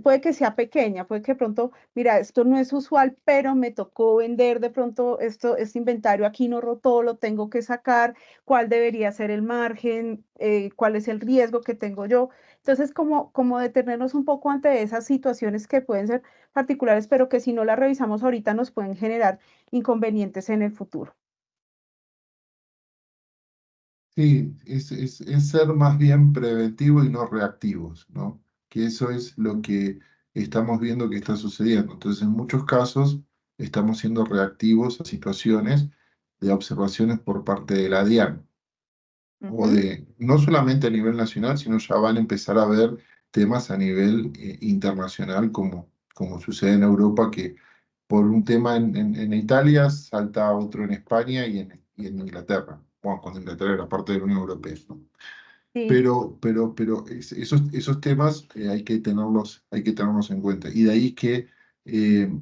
puede que sea pequeña, puede que de pronto, mira, esto no es usual, pero me tocó vender de pronto este inventario aquí no rotó, lo tengo que sacar, cuál debería ser el margen, cuál es el riesgo que tengo yo. Entonces, como detenernos un poco ante esas situaciones que pueden ser particulares, pero que si no las revisamos ahorita nos pueden generar inconvenientes en el futuro. Sí, es ser más bien preventivo y no reactivos, ¿no? Que eso es lo que estamos viendo que está sucediendo. Entonces, en muchos casos estamos siendo reactivos a situaciones de observaciones por parte de la DIAN o Ujú. de, no solamente a nivel nacional, sino ya van a empezar a ver temas a nivel internacional, como sucede en Europa, que por un tema en Italia salta otro en España y en Inglaterra. Bueno, cuando Inglaterra era parte de la Unión Europea, ¿no? Sí. Esos temas hay que tenerlos en cuenta. Y de ahí que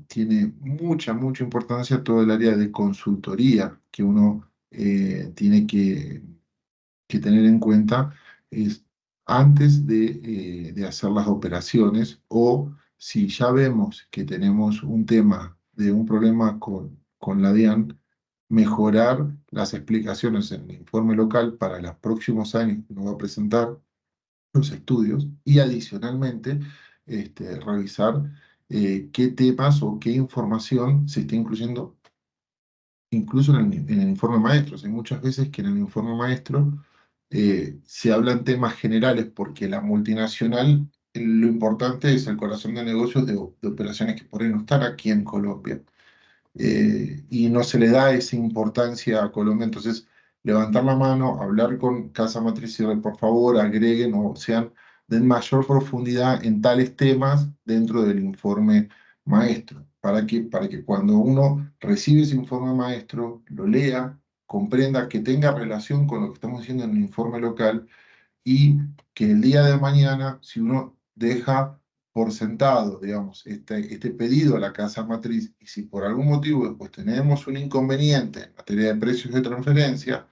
tiene mucha importancia todo el área de consultoría que uno tiene que tener en cuenta es antes de hacer las operaciones o si ya vemos que tenemos un tema de un problema con la DIAN, mejorar las explicaciones en el informe local para los próximos años que nos va a presentar los estudios y adicionalmente revisar qué temas o qué información se está incluyendo incluso en el informe maestro. Hay muchas veces que en el informe maestro se hablan temas generales porque la multinacional, lo importante es el corazón de negocios de operaciones que por ahí no están aquí en Colombia y no se le da esa importancia a Colombia. Entonces, levantar la mano, hablar con Casa Matriz y por favor agreguen o sean de mayor profundidad en tales temas dentro del informe maestro, para que cuando uno recibe ese informe maestro, lo lea, comprenda que tenga relación con lo que estamos haciendo en el informe local y que el día de mañana, si uno deja por sentado, digamos, este pedido a la casa matriz, y si por algún motivo después tenemos un inconveniente en materia de precios de transferencia,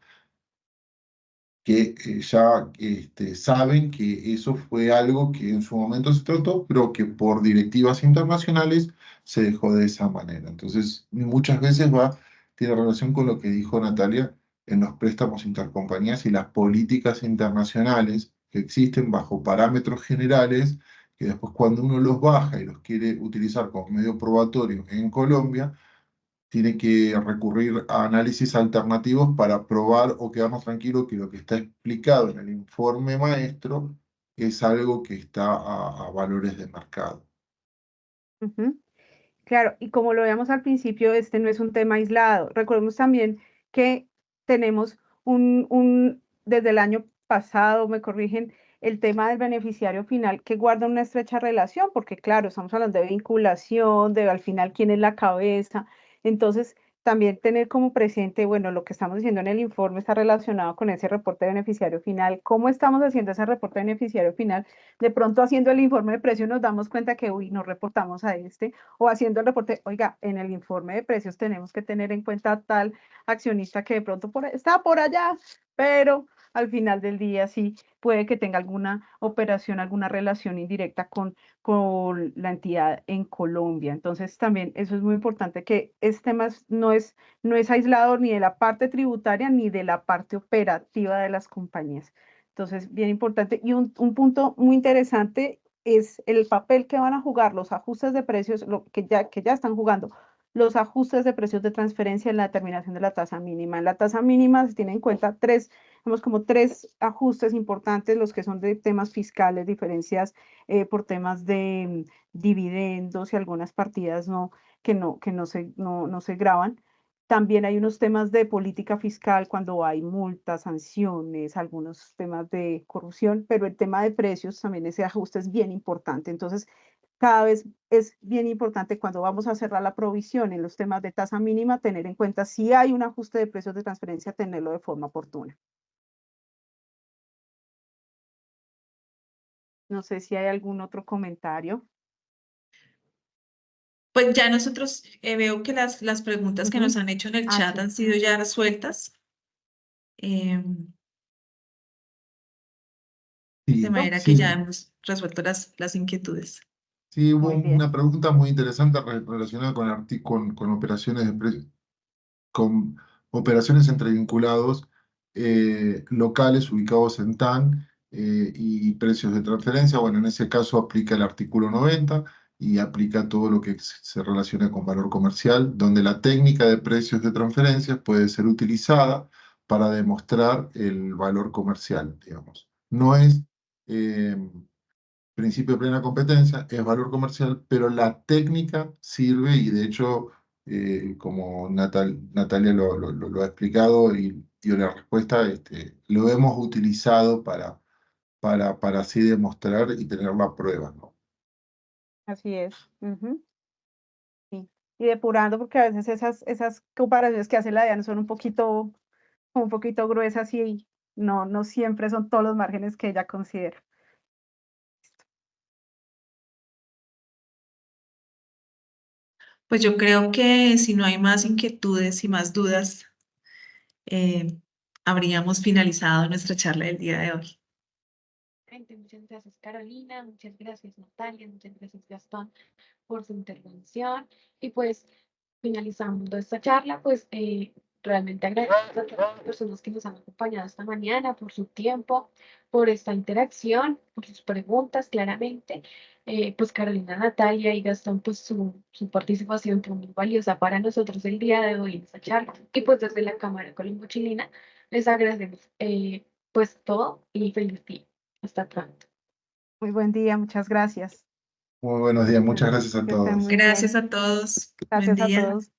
que ya saben que eso fue algo que en su momento se trató, pero que por directivas internacionales se dejó de esa manera. Entonces, muchas veces tiene relación con lo que dijo Natalia en los préstamos intercompañías y las políticas internacionales que existen bajo parámetros generales, que después cuando uno los baja y los quiere utilizar como medio probatorio en Colombia, tiene que recurrir a análisis alternativos para probar o quedarnos tranquilos que lo que está explicado en el informe maestro es algo que está a valores de mercado. Ujú. Claro, y como lo veíamos al principio, este no es un tema aislado. Recordemos también que tenemos desde el año pasado, me corrigen, el tema del beneficiario final que guarda una estrecha relación, porque claro, estamos hablando de vinculación, de al final quién es la cabeza. Entonces, también tener como presente, bueno, lo que estamos diciendo en el informe está relacionado con ese reporte de beneficiario final. ¿Cómo estamos haciendo ese reporte de beneficiario final? De pronto haciendo el informe de precio nos damos cuenta que, uy, no reportamos a este o haciendo el reporte, oiga, en el informe de precios tenemos que tener en cuenta tal accionista que de pronto está por allá, pero al final del día sí puede que tenga alguna operación, alguna relación indirecta con la entidad en Colombia. Entonces también eso es muy importante que este tema no es aislado ni de la parte tributaria ni de la parte operativa de las compañías. Entonces, bien importante. Y un punto muy interesante es el papel que van a jugar los ajustes de precios, que ya están jugando los ajustes de precios de transferencia en la determinación de la tasa mínima. En la tasa mínima se tiene en cuenta como tres ajustes importantes, los que son de temas fiscales, diferencias por temas de dividendos y algunas partidas que no se graban. También hay unos temas de política fiscal cuando hay multas, sanciones, algunos temas de corrupción, pero el tema de precios también ese ajuste es bien importante. Entonces, cada vez es bien importante cuando vamos a cerrar la provisión en los temas de tasa mínima, tener en cuenta si hay un ajuste de precios de transferencia, tenerlo de forma oportuna. No sé si hay algún otro comentario. Pues ya nosotros veo que las preguntas que nos han hecho en el chat Sí. han sido ya resueltas. De manera que Sí, ya hemos resuelto las inquietudes. sí, hubo Muy bien. una pregunta muy interesante relacionada con operaciones con operaciones entre vinculados locales ubicados en TAN y precios de transferencia. Bueno, en ese caso aplica el artículo 90 y aplica todo lo que se relaciona con valor comercial, donde la técnica de precios de transferencia puede ser utilizada para demostrar el valor comercial, digamos. No es principio de plena competencia, es valor comercial, pero la técnica sirve y de hecho, como Natalia lo ha explicado y dio la respuesta, lo hemos utilizado para así demostrar y tener la prueba, ¿no? Así es. Sí. Y depurando, porque a veces esas comparaciones que hace la DIAN son un poquito gruesas y no siempre son todos los márgenes que ella considera. Pues yo creo que si no hay más inquietudes y más dudas, habríamos finalizado nuestra charla del día de hoy. Muchas gracias, Carolina, muchas gracias, Natalia, muchas gracias, Gastón, por su intervención. Y pues finalizando esta charla, pues realmente agradecemos a todas las personas que nos han acompañado esta mañana por su tiempo, por esta interacción, por sus preguntas, claramente. Pues Carolina, Natalia y Gastón, pues su participación fue muy valiosa para nosotros el día de hoy en esta charla. Y pues desde la Cámara Colombo Chilena les agradecemos pues todo y feliz día. Hasta pronto. Muy buen día, muchas gracias. Muy buenos días, muchas gracias a Que estén todos. muy bien. Gracias a todos. Buen Gracias a día. todos.